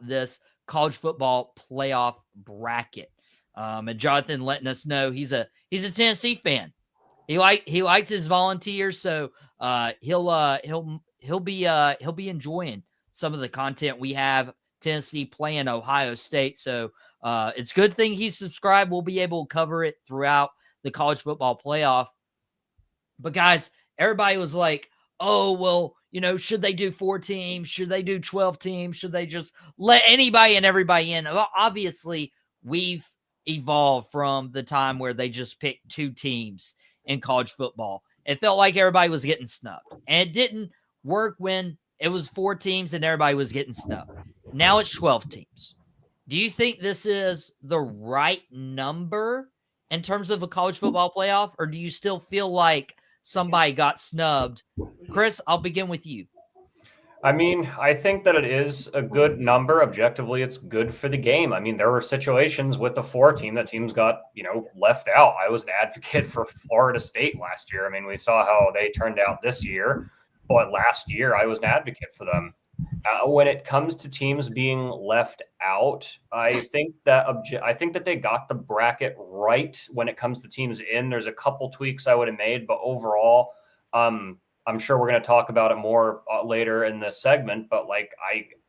this college football playoff bracket. And Jonathan letting us know he's a Tennessee fan. He likes his Volunteers, so he'll be enjoying some of the content we have. Tennessee playing Ohio State, so it's a good thing he's subscribed. We'll be able to cover it throughout the college football playoff. But guys, everybody was like, "Oh, well, should they do 4 teams? Should they do 12 teams? Should they just let anybody and everybody in?" Well, obviously, we've evolved from the time where they just picked 2 teams in college football. It felt like everybody was getting snubbed. And it didn't work when it was 4 teams and everybody was getting snubbed. Now it's 12 teams. Do you think this is the right number in terms of a college football playoff, or do you still feel like somebody got snubbed? Chris, I'll begin with you. I mean, I think that it is a good number. Objectively, it's good for the game. I mean, there were situations with the 4 team that teams got, left out. I was an advocate for Florida State last year. I mean, we saw how they turned out this year, but last year I was an advocate for them. When it comes to teams being left out, I think that they got the bracket right when it comes to teams in. There's a couple tweaks I would have made, but overall, I'm sure we're going to talk about it more later in this segment, but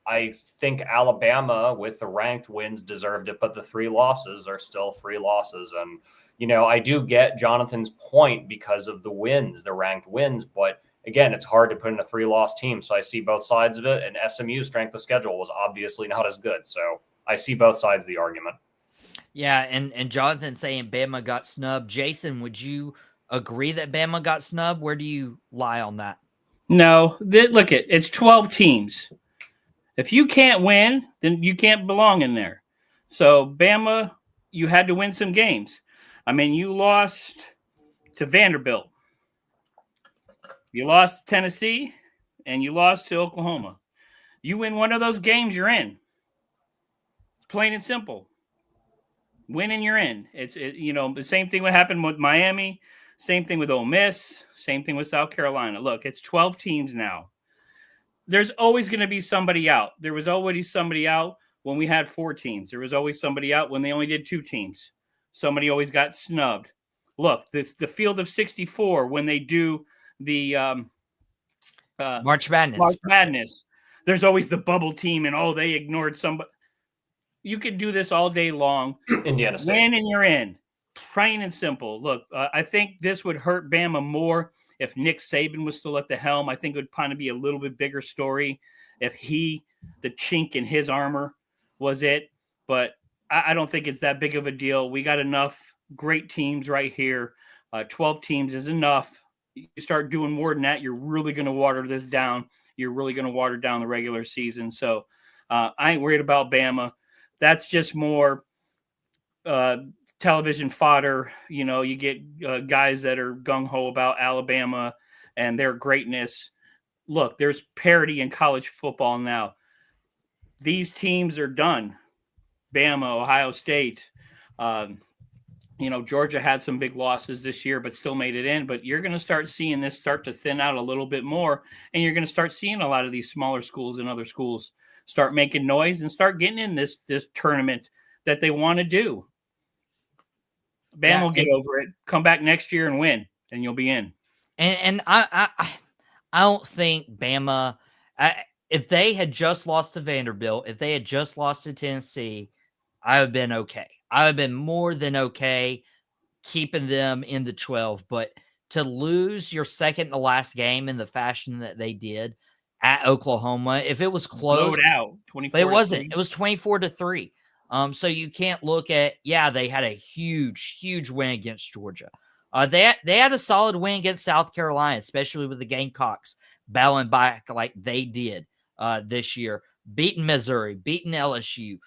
I think Alabama with the ranked wins deserved it, but the 3 losses are still 3 losses. And, I do get Jonathan's point because of the wins, the ranked wins, but again, it's hard to put in a 3-loss team. So I see both sides of it, and SMU's strength of schedule was obviously not as good. So I see both sides of the argument. Yeah. And Jonathan saying Bama got snubbed. Jason, would you agree that Bama got snubbed? Where do you lie on that? No, look, it's 12 teams. If you can't win, then you can't belong in there. So Bama, you had to win some games. I mean, you lost to Vanderbilt. You lost to Tennessee, and you lost to Oklahoma. You win one of those games, you're in. Plain and simple. Winning, you're in. It's the same thing what happened with Miami. Same thing with Ole Miss. Same thing with South Carolina. Look, it's 12 teams now. There's always going to be somebody out. There was always somebody out when we had 4 teams. There was always somebody out when they only did 2 teams. Somebody always got snubbed. Look, the field of 64, when they do the March Madness. There's always the bubble team, and they ignored somebody. You could do this all day long. Indiana State. Win and you're in. Plain and simple. Look, I think this would hurt Bama more if Nick Saban was still at the helm. I think it would kind of be a little bit bigger story if the chink in his armor was it. But I don't think it's that big of a deal. We got enough great teams right here. 12 teams is enough. You start doing more than that, you're really going to water this down. You're really going to water down the regular season. So I ain't worried about Bama. That's just more television fodder. You get guys that are gung-ho about Alabama and their greatness. Look, there's parity in college football now. These teams are done. Bama, Ohio State, Georgia had some big losses this year, but still made it in. But you're going to start seeing this start to thin out a little bit more, and you're going to start seeing a lot of these smaller schools and other schools start making noise and start getting in this tournament that they want to do. Bama will get over it, come back next year and win, and you'll be in. And I don't think Bama, if they had just lost to Vanderbilt, if they had just lost to Tennessee, I would have been okay. I would have been more than okay keeping them in the 12. But to lose your second to last game in the fashion that they did at Oklahoma, if it was close, out 24. It wasn't. It was 24-3. So you can't look at, they had a huge win against Georgia. They had a solid win against South Carolina, especially with the Gamecocks battling back like they did this year. Beating Missouri, beating LSU.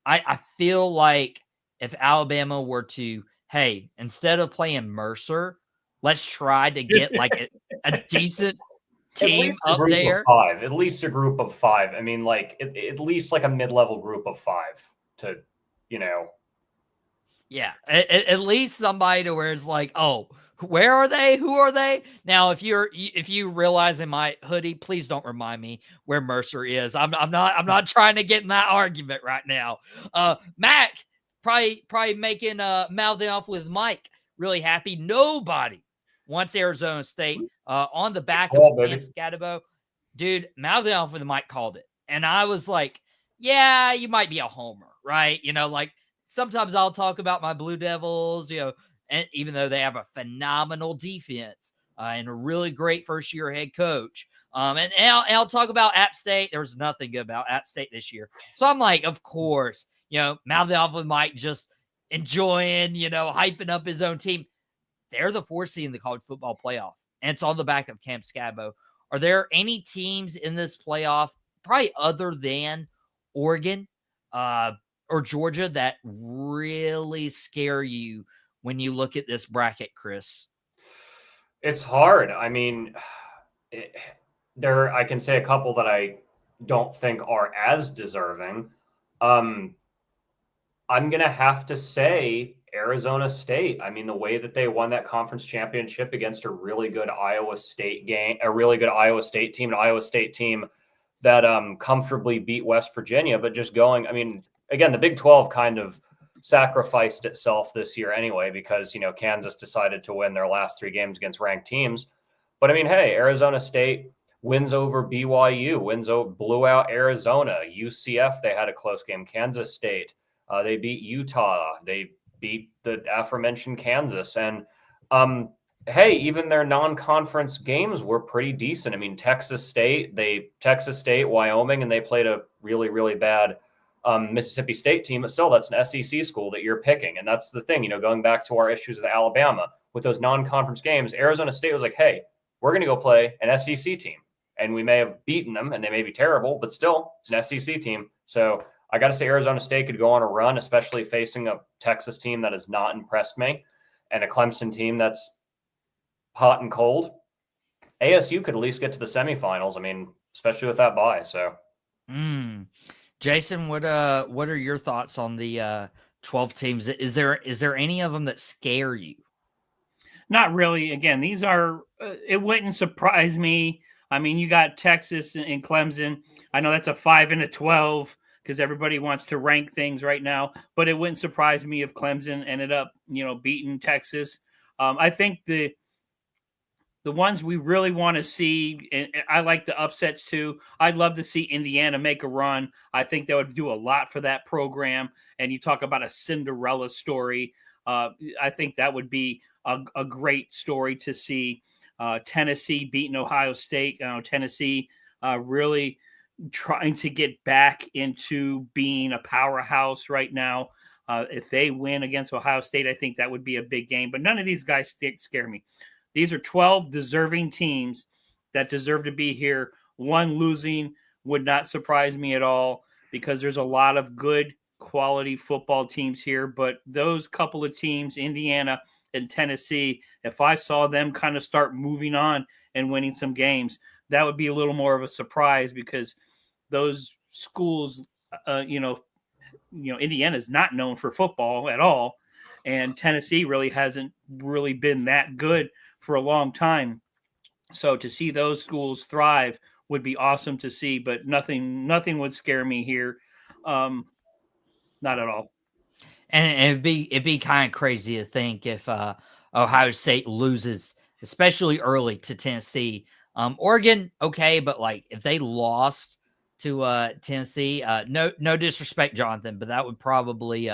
I feel like if Alabama were to, hey, instead of playing Mercer, let's try to get like a decent team up there. At least a group of 5. I mean, at least like a mid-level group of 5 to, Yeah, at least somebody to where it's like, oh, where are they? Who are they? Now, if you realize in my hoodie, please don't remind me where Mercer is. I'm not trying to get in that argument right now. Mac probably making mouthing off with Mike really happy. Nobody wants Arizona State on the back of Cam Scatabo. Dude, mouthing off with Mike called it, and I was like, yeah, you might be a homer, right? Sometimes I'll talk about my Blue Devils, and even though they have a phenomenal defense and a really great first-year head coach. And I'll talk about App State. There was nothing good about App State this year. So I'm like, of course, mouthing off with Mike, just enjoying, hyping up his own team. They're the 4th seed in the college football playoff, and it's on the back of Cam Scabo. Are there any teams in this playoff, probably other than Oregon or Georgia, that really scare you when you look at this bracket, Chris? It's hard. I mean, I can say a couple that I don't think are as deserving. I'm going to have to say Arizona State. I mean, the way that they won that conference championship against a really good Iowa State team, an Iowa State team that comfortably beat West Virginia, but just going, I mean, again, the Big 12 kind of sacrificed itself this year anyway, because, Kansas decided to win their last 3 games against ranked teams. But I mean, hey, Arizona State wins over BYU, blew out Arizona, UCF. They had a close game. Kansas State. They beat Utah. They beat the aforementioned Kansas. And hey, even their non-conference games were pretty decent. I mean, Texas State, Wyoming, and they played a really, really bad Mississippi State team. But still, that's an SEC school that you're picking. And that's the thing, going back to our issues with Alabama, with those non-conference games, Arizona State was like, hey, we're going to go play an SEC team. And we may have beaten them, and they may be terrible, but still, it's an SEC team. So I got to say Arizona State could go on a run, especially facing a Texas team that has not impressed me and a Clemson team that's hot and cold. ASU could at least get to the semifinals. I mean, especially with that bye. So, Jason, what are your thoughts on the 12 teams? Is there any of them that scare you? Not really. Again, these are. It wouldn't surprise me. I mean, you got Texas and Clemson. I know that's a 5 and a 12. Because everybody wants to rank things right now, but it wouldn't surprise me if Clemson ended up, beating Texas. I think the ones we really want to see, and I like the upsets too. I'd love to see Indiana make a run. I think that would do a lot for that program. And you talk about a Cinderella story. I think that would be a great story to see. Tennessee beating Ohio State. Tennessee really trying to get back into being a powerhouse right now. If they win against Ohio State, I think that would be a big game. But none of these guys scare me. These are 12 deserving teams that deserve to be here. One losing would not surprise me at all because there's a lot of good quality football teams here. But those couple of teams, Indiana and Tennessee, if I saw them kind of start moving on and winning some games, that would be a little more of a surprise because those schools, Indiana is not known for football at all. And Tennessee really hasn't really been that good for a long time. So to see those schools thrive would be awesome to see, but nothing would scare me here. Not at all. And it'd be kind of crazy to think if Ohio State loses, especially early, to Tennessee. Oregon, okay, but like if they lost to Tennessee, no disrespect, Jonathan, but that would probably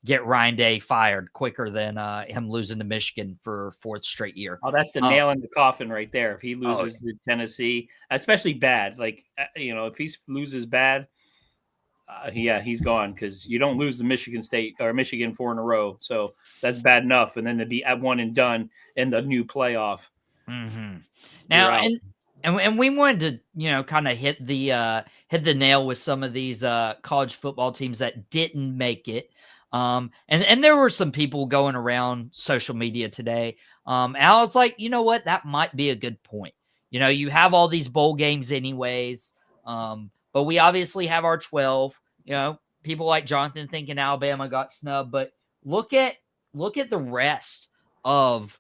get Ryan Day fired quicker than him losing to Michigan for 4th straight year. Oh, that's the nail in the coffin right there. If he loses to Tennessee, especially bad, like if he loses bad, he's gone because you don't lose to Michigan State or Michigan 4 in a row. So that's bad enough. And then to be at one and done in the new playoff. Mm-hmm. Now, and we wanted to, kind of hit the nail with some of these college football teams that didn't make it. And there were some people going around social media today. And I was like, you know what? That might be a good point. You have all these bowl games anyways. But we obviously have our 12, people like Jonathan thinking Alabama got snubbed, but look at the rest of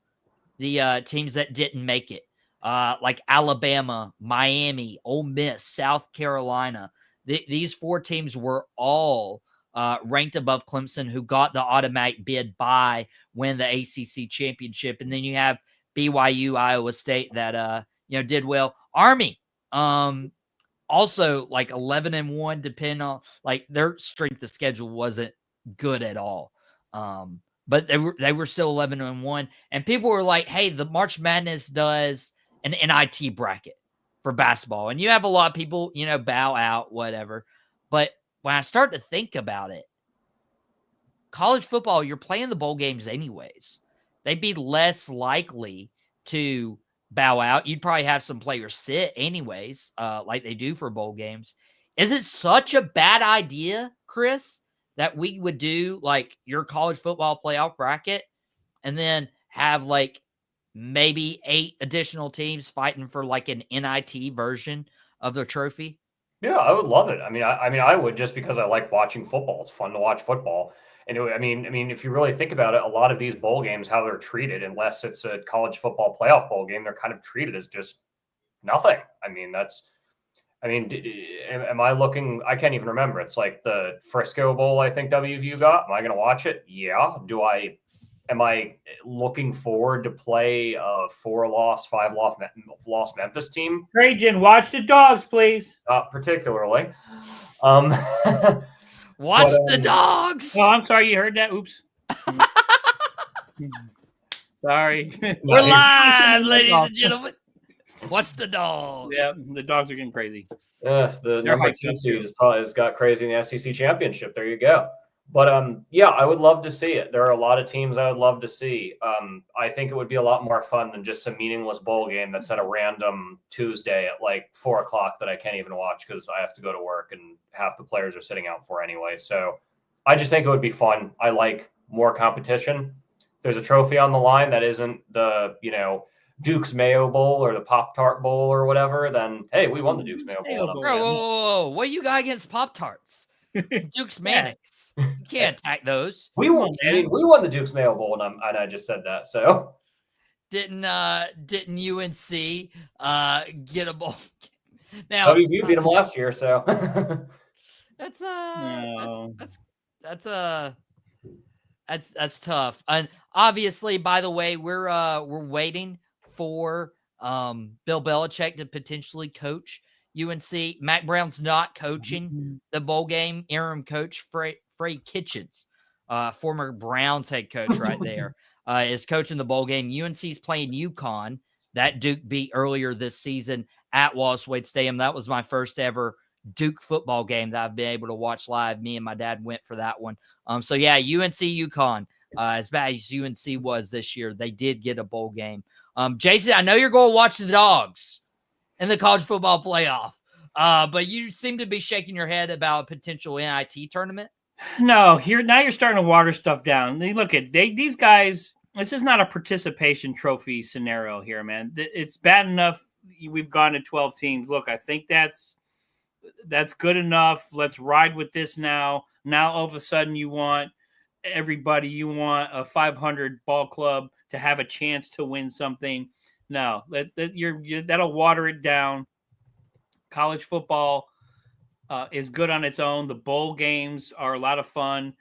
the teams that didn't make it. Like Alabama, Miami, Ole Miss, South Carolina. These 4 teams were all ranked above Clemson, who got the automatic bid by win the ACC championship. And then you have BYU, Iowa State that, did well. Army, also like 11-1, depending on like their strength of schedule wasn't good at all. But they were still 11-1. And people were like, hey, the March Madness does an NIT bracket for basketball. And you have a lot of people, bow out, whatever. But when I start to think about it, college football, you're playing the bowl games anyways. They'd be less likely to bow out. You'd probably have some players sit anyways, like they do for bowl games. Is it such a bad idea, Chris, that we would do like your college football playoff bracket and then have like maybe 8 additional teams fighting for like an NIT version of the trophy? Yeah, I would love it. I would, just because I like watching football. It's fun to watch football. And if you really think about it, a lot of these bowl games, how they're treated, unless it's a college football playoff bowl game, they're kind of treated as just nothing. Am I looking? I can't even remember. It's like the Frisco Bowl, I think WVU got. Am I going to watch it? Yeah. Am I looking forward to play a 4-loss, 5-loss Memphis team? Trajan, watch the dogs, please. Not particularly. Watch the dogs. Oh, I'm sorry. You heard that? Oops. Sorry. We're live, ladies and gentlemen. Watch the dogs. Yeah, the dogs are getting crazy. The number 2 seed has got crazy in the SEC championship. There you go. But yeah, I would love to see it. There are a lot of teams I would love to see. I think it would be a lot more fun than just a meaningless bowl game that's at a random Tuesday at like 4:00 that I can't even watch because I have to go to work and half the players are sitting out for anyway. So I just think it would be fun. I like more competition. If there's a trophy on the line that isn't the, Duke's Mayo Bowl or the Pop-Tart Bowl or whatever, then hey, we won the Duke's Mayo Bowl. Bro, whoa. What you got against Pop-Tarts? Duke's Mayonnaise. You can't attack those. We won the Duke's Mayo Bowl, and I just said that. So didn't UNC get a bowl? Now we beat them last year, so that's tough. And obviously, by the way, we're waiting for Bill Belichick to potentially coach UNC. Mac Brown's not coaching the bowl game. Interim coach Frey Kitchens, former Browns head coach right there, is coaching the bowl game. UNC's playing UConn. That Duke beat earlier this season at Wallace Wade Stadium. That was my first ever Duke football game that I've been able to watch live. Me and my dad went for that one. So yeah, UNC UConn, as bad as UNC was this year, they did get a bowl game. Jason, I know you're going to watch the dogs in the college football playoff, but you seem to be shaking your head about a potential NIT tournament. No, now you're starting to water stuff down. Look at these guys. This is not a participation trophy scenario here, man. It's bad enough we've gone to 12 teams. Look, I think that's good enough. Let's ride with this now. Now all of a sudden you want a 500 ball club to have a chance to win something. No, that'll water it down. College football is good on its own. The bowl games are a lot of fun.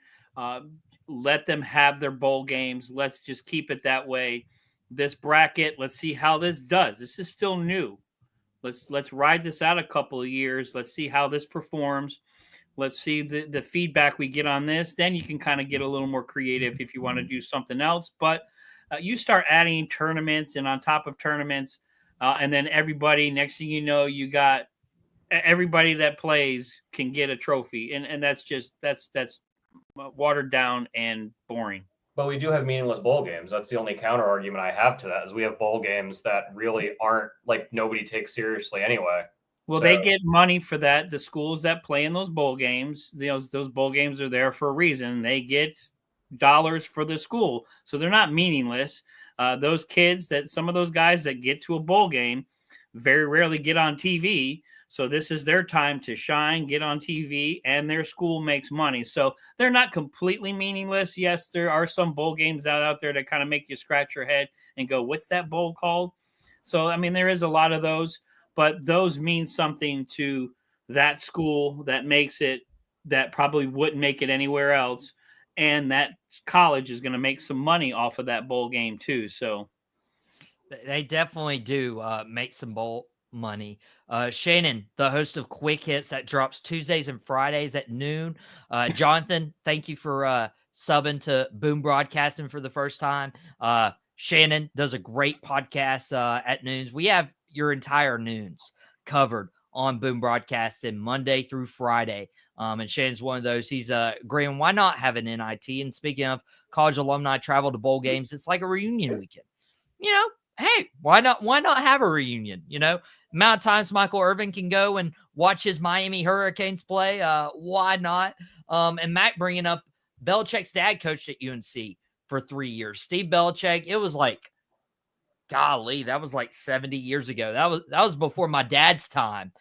Let them have their bowl games. Let's just keep it that way. This bracket, let's see how this does. This is still new. Let's ride this out a couple of years. Let's see how this performs. Let's see the feedback we get on this. Then you can kind of get a little more creative if you want to do something else. But you start adding tournaments and on top of tournaments, and then everybody, next thing you know, you got everybody that plays can get a trophy. And that's watered down and boring. But we do have meaningless bowl games. That's the only counter argument I have to that is we have bowl games that really aren't like nobody takes seriously anyway. Well, they get money for that. The schools that play in those bowl games, those bowl games are there for a reason. They get dollars for the school. So they're not meaningless. Those kids some of those guys that get to a bowl game very rarely get on TV. So this is their time to shine, get on TV, and their school makes money. So they're not completely meaningless. Yes, there are some bowl games out there that kind of make you scratch your head and go, what's that bowl called? So, there is a lot of those, but those mean something to that school that probably wouldn't make it anywhere else. And that college is going to make some money off of that bowl game too. So they definitely do make some bowl money. Shannon, the host of Quick Hits that drops Tuesdays and Fridays at noon. Jonathan, thank you for subbing to Boom Broadcasting for the first time. Shannon does a great podcast at noons. We have your entire noons covered on Boom Broadcasting Monday through Friday. And Shannon's one of those. He's agreeing, why not have an NIT? And speaking of college alumni travel to bowl games, it's like a reunion weekend. Hey, why not have a reunion? Amount of times Michael Irvin can go and watch his Miami Hurricanes play. Why not? And Mac bringing up Belichick's dad coached at UNC for 3 years. Steve Belichick, it was like golly, that was like 70 years ago. That was before my dad's time.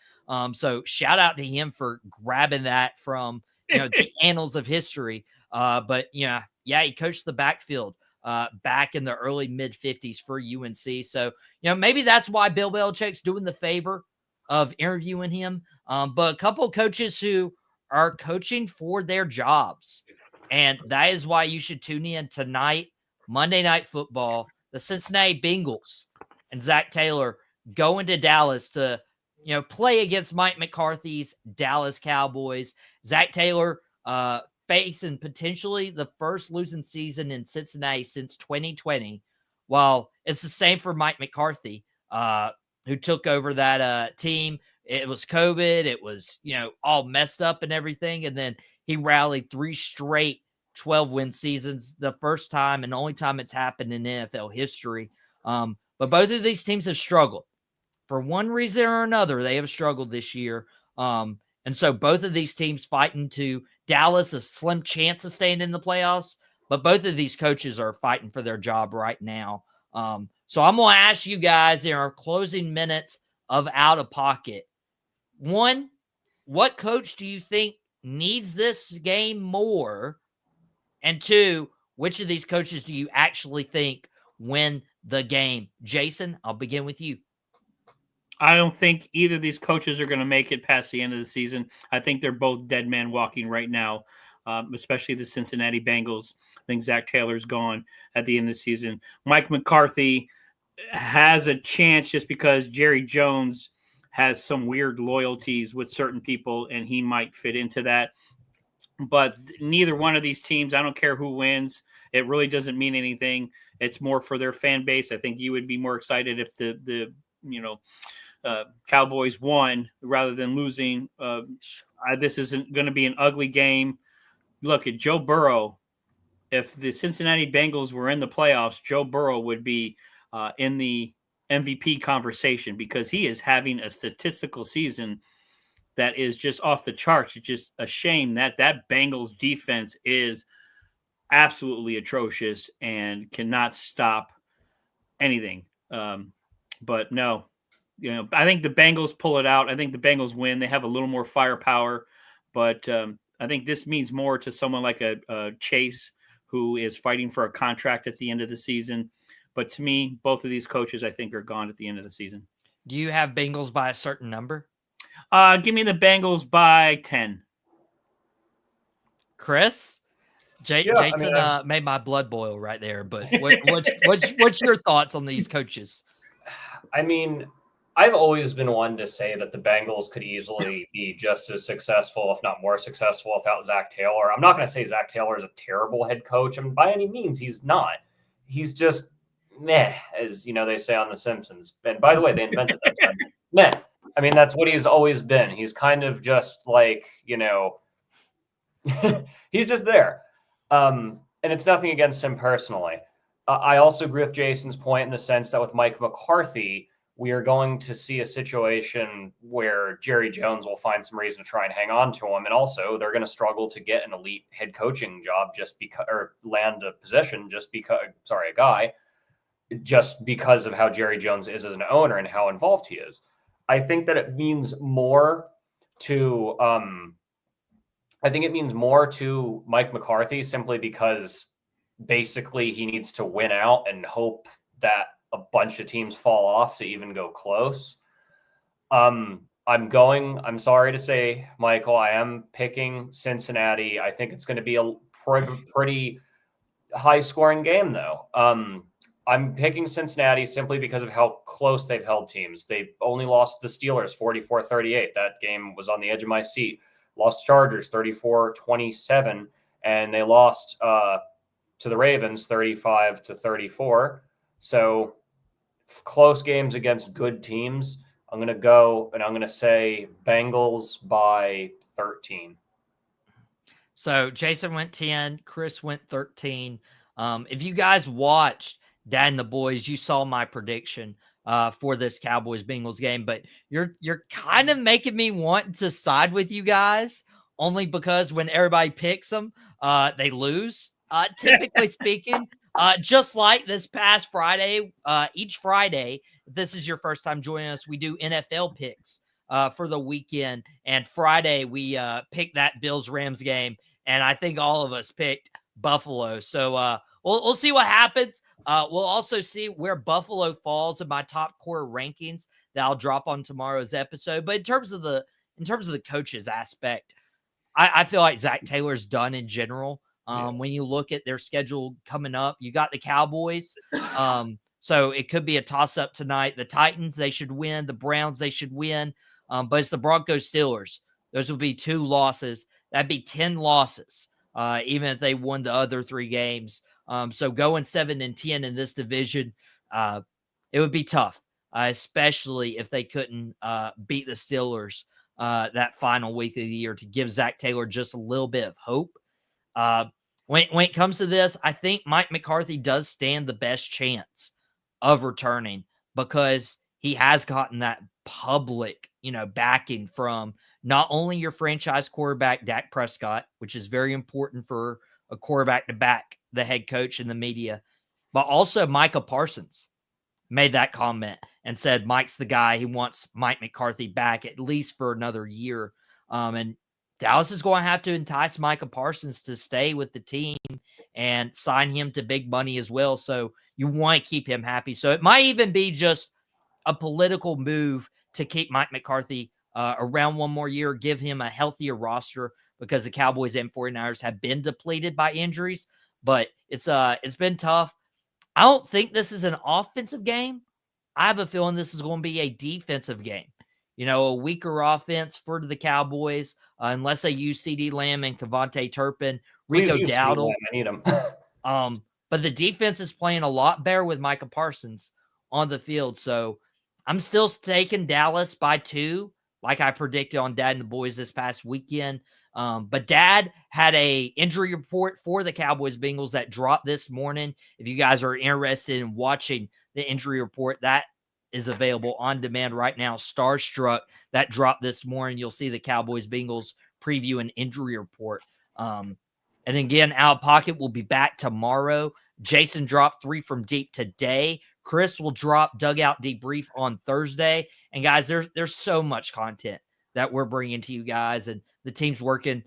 So shout out to him for grabbing that from the annals of history. But yeah, he coached the backfield back in the early mid 50s for UNC. So maybe that's why Bill Belichick's doing the favor of interviewing him. But a couple of coaches who are coaching for their jobs, and that is why you should tune in tonight, Monday Night Football. The Cincinnati Bengals and Zach Taylor going to Dallas to, play against Mike McCarthy's Dallas Cowboys. Zach Taylor facing potentially the first losing season in Cincinnati since 2020. While it's the same for Mike McCarthy, who took over that team. It was COVID. It was, all messed up and everything. And then he rallied 3 straight 12-win seasons, the first time and only time it's happened in NFL history. But both of these teams have struggled. For one reason or another, they have struggled this year. And so both of these teams fighting to Dallas, a slim chance of staying in the playoffs. But both of these coaches are fighting for their job right now. So I'm going to ask you guys in our closing minutes of Out of Pocket. 1, what coach do you think needs this game more? And 2, which of these coaches do you actually think win the game? Jason, I'll begin with you. I don't think either of these coaches are going to make it past the end of the season. I think they're both dead man walking right now, especially the Cincinnati Bengals. I think Zach Taylor's gone at the end of the season. Mike McCarthy has a chance just because Jerry Jones has some weird loyalties with certain people, and he might fit into that. But neither one of these teams, I don't care who wins. It really doesn't mean anything. It's more for their fan base. I think you would be more excited if the Cowboys won rather than losing. This isn't going to be an ugly game. Look at Joe Burrow. If the Cincinnati Bengals were in the playoffs, Joe Burrow would be in the MVP conversation because he is having a statistical season that is just off the charts. It's just a shame that Bengals defense is absolutely atrocious and cannot stop anything. But no, I think the Bengals pull it out. I think the Bengals win. They have a little more firepower, but I think this means more to someone like a Chase who is fighting for a contract at the end of the season. But to me, both of these coaches, I think, are gone at the end of the season. Do you have Bengals by a certain number? Give me the Bengals by 10. Chris? Jason made my blood boil right there. But what's your thoughts on these coaches? I mean, I've always been one to say that the Bengals could easily be just as successful, if not more successful, without Zach Taylor. I'm not going to say Zach Taylor is a terrible head coach. I mean, by any means, he's not. He's just meh, as they say on The Simpsons. And by the way, they invented that term. Meh. I mean, that's what he's always been. He's kind of just like, he's just there. And it's nothing against him personally. I also agree with Jason's point in the sense that with Mike McCarthy, we are going to see a situation where Jerry Jones will find some reason to try and hang on to him. And also they're going to struggle to get an elite head coaching job or land a position a guy, just because of how Jerry Jones is as an owner and how involved he is. I think that it means more to Mike McCarthy simply because basically he needs to win out and hope that a bunch of teams fall off to even go close. I'm sorry to say, Michael, I am picking Cincinnati. I think it's going to be a pretty high scoring game though. I'm picking Cincinnati simply because of how close they've held teams. They only lost the Steelers 44-38. That game was on the edge of my seat. Lost Chargers 34-27, and they lost to the Ravens 35-34. So close games against good teams. I'm going to go and I'm going to say Bengals by 13. So Jason went 10, Chris went 13. If you guys watched Dad and the Boys, you saw my prediction for this Cowboys-Bengals game, but you're kind of making me want to side with you guys only because when everybody picks them, they lose. Typically speaking, Just like this past Friday, each Friday, if this is your first time joining us, we do NFL picks for the weekend. And Friday, we picked that Bills-Rams game, and I think all of us picked Buffalo. So we'll see what happens. We'll also see where Buffalo falls in my top core rankings that I'll drop on tomorrow's episode. But in terms of the coaches aspect, I feel like Zach Taylor's done in general. When you look at their schedule coming up, you got the Cowboys. So it could be a toss-up tonight. The Titans, they should win. The Browns, they should win. But it's the Broncos Steelers. Those would be 2 losses. That'd be 10 losses, even if they won the other 3 games. So going 7-10 in this division, it would be tough, especially if they couldn't beat the Steelers that final week of the year to give Zach Taylor just a little bit of hope. When it comes to this, I think Mike McCarthy does stand the best chance of returning because he has gotten that public, backing from not only your franchise quarterback, Dak Prescott, which is very important for a quarterback to back the head coach in the media, but also Micah Parsons made that comment and said Mike's the guy. He wants Mike McCarthy back at least for another year. And Dallas is going to have to entice Micah Parsons to stay with the team and sign him to big money as well. So you want to keep him happy. So it might even be just a political move to keep Mike McCarthy around one more year, give him a healthier roster because the Cowboys and 49ers have been depleted by injuries. But it's been tough. I don't think this is an offensive game. I have a feeling this is going to be a defensive game. A weaker offense for the Cowboys, unless they use CeeDee Lamb and Kevontae Turpin, Rico Dowdle. I need him. But the defense is playing a lot better with Micah Parsons on the field. So I'm still taking Dallas by 2, like I predicted on Dad and the Boys this past weekend. But Dad had a injury report for the Cowboys Bengals that dropped this morning. If you guys are interested in watching the injury report, that is available on demand right now. Starstruck, that dropped this morning. You'll see the Cowboys Bengals preview an injury report. And again, Out of Pocket will be back tomorrow. Jason dropped 3 from deep today. Chris will drop Dugout Debrief on Thursday. And guys, there's so much content that we're bringing to you guys, and the team's working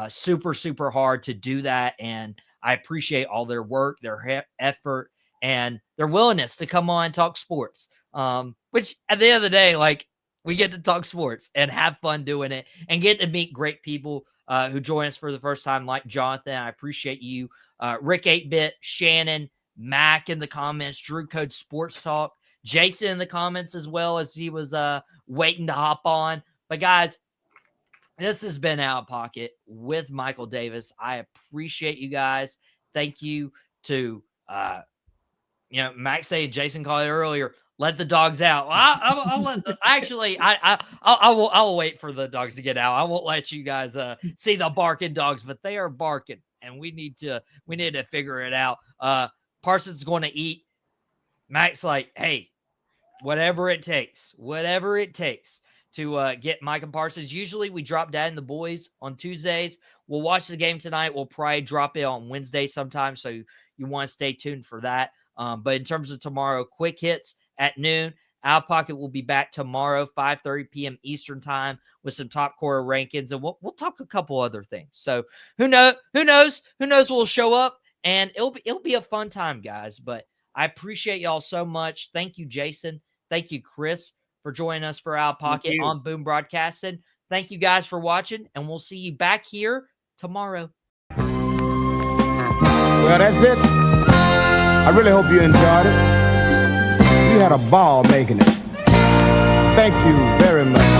super, super hard to do that. And I appreciate all their work, their effort, and their willingness to come on and talk sports. Which at the end of the day, like, we get to talk sports and have fun doing it and get to meet great people who join us for the first time, like Jonathan. I appreciate you. Rick 8-Bit, Shannon, Mac in the comments, Drew Code Sports Talk, Jason in the comments as well as he was waiting to hop on. But guys, this has been Out of Pocket with Michael Davis. I appreciate you guys. Thank you to Max said, Jason called it earlier, let the dogs out. I'll let the, actually, I will wait for the dogs to get out. I won't let you guys see the barking dogs, but they are barking, and we need to figure it out. Parsons is going to eat. Max like, hey, whatever it takes to get Micah Parsons. Usually we drop Dad and the Boys on Tuesdays. We'll watch the game tonight. We'll probably drop it on Wednesday sometime, so you want to stay tuned for that. But in terms of tomorrow, quick hits at noon. Out of Pocket will be back tomorrow, 5:30 p.m. Eastern time, with some top core rankings, and we'll talk a couple other things. So who knows will show up, and it'll be a fun time, guys. But I appreciate y'all so much. Thank you, Jason. Thank you, Chris, for joining us for Out of Pocket on Boom Broadcasting. Thank you guys for watching, and we'll see you back here tomorrow. Well, that's it. I really hope you enjoyed it. We had a ball making it. Thank you very much.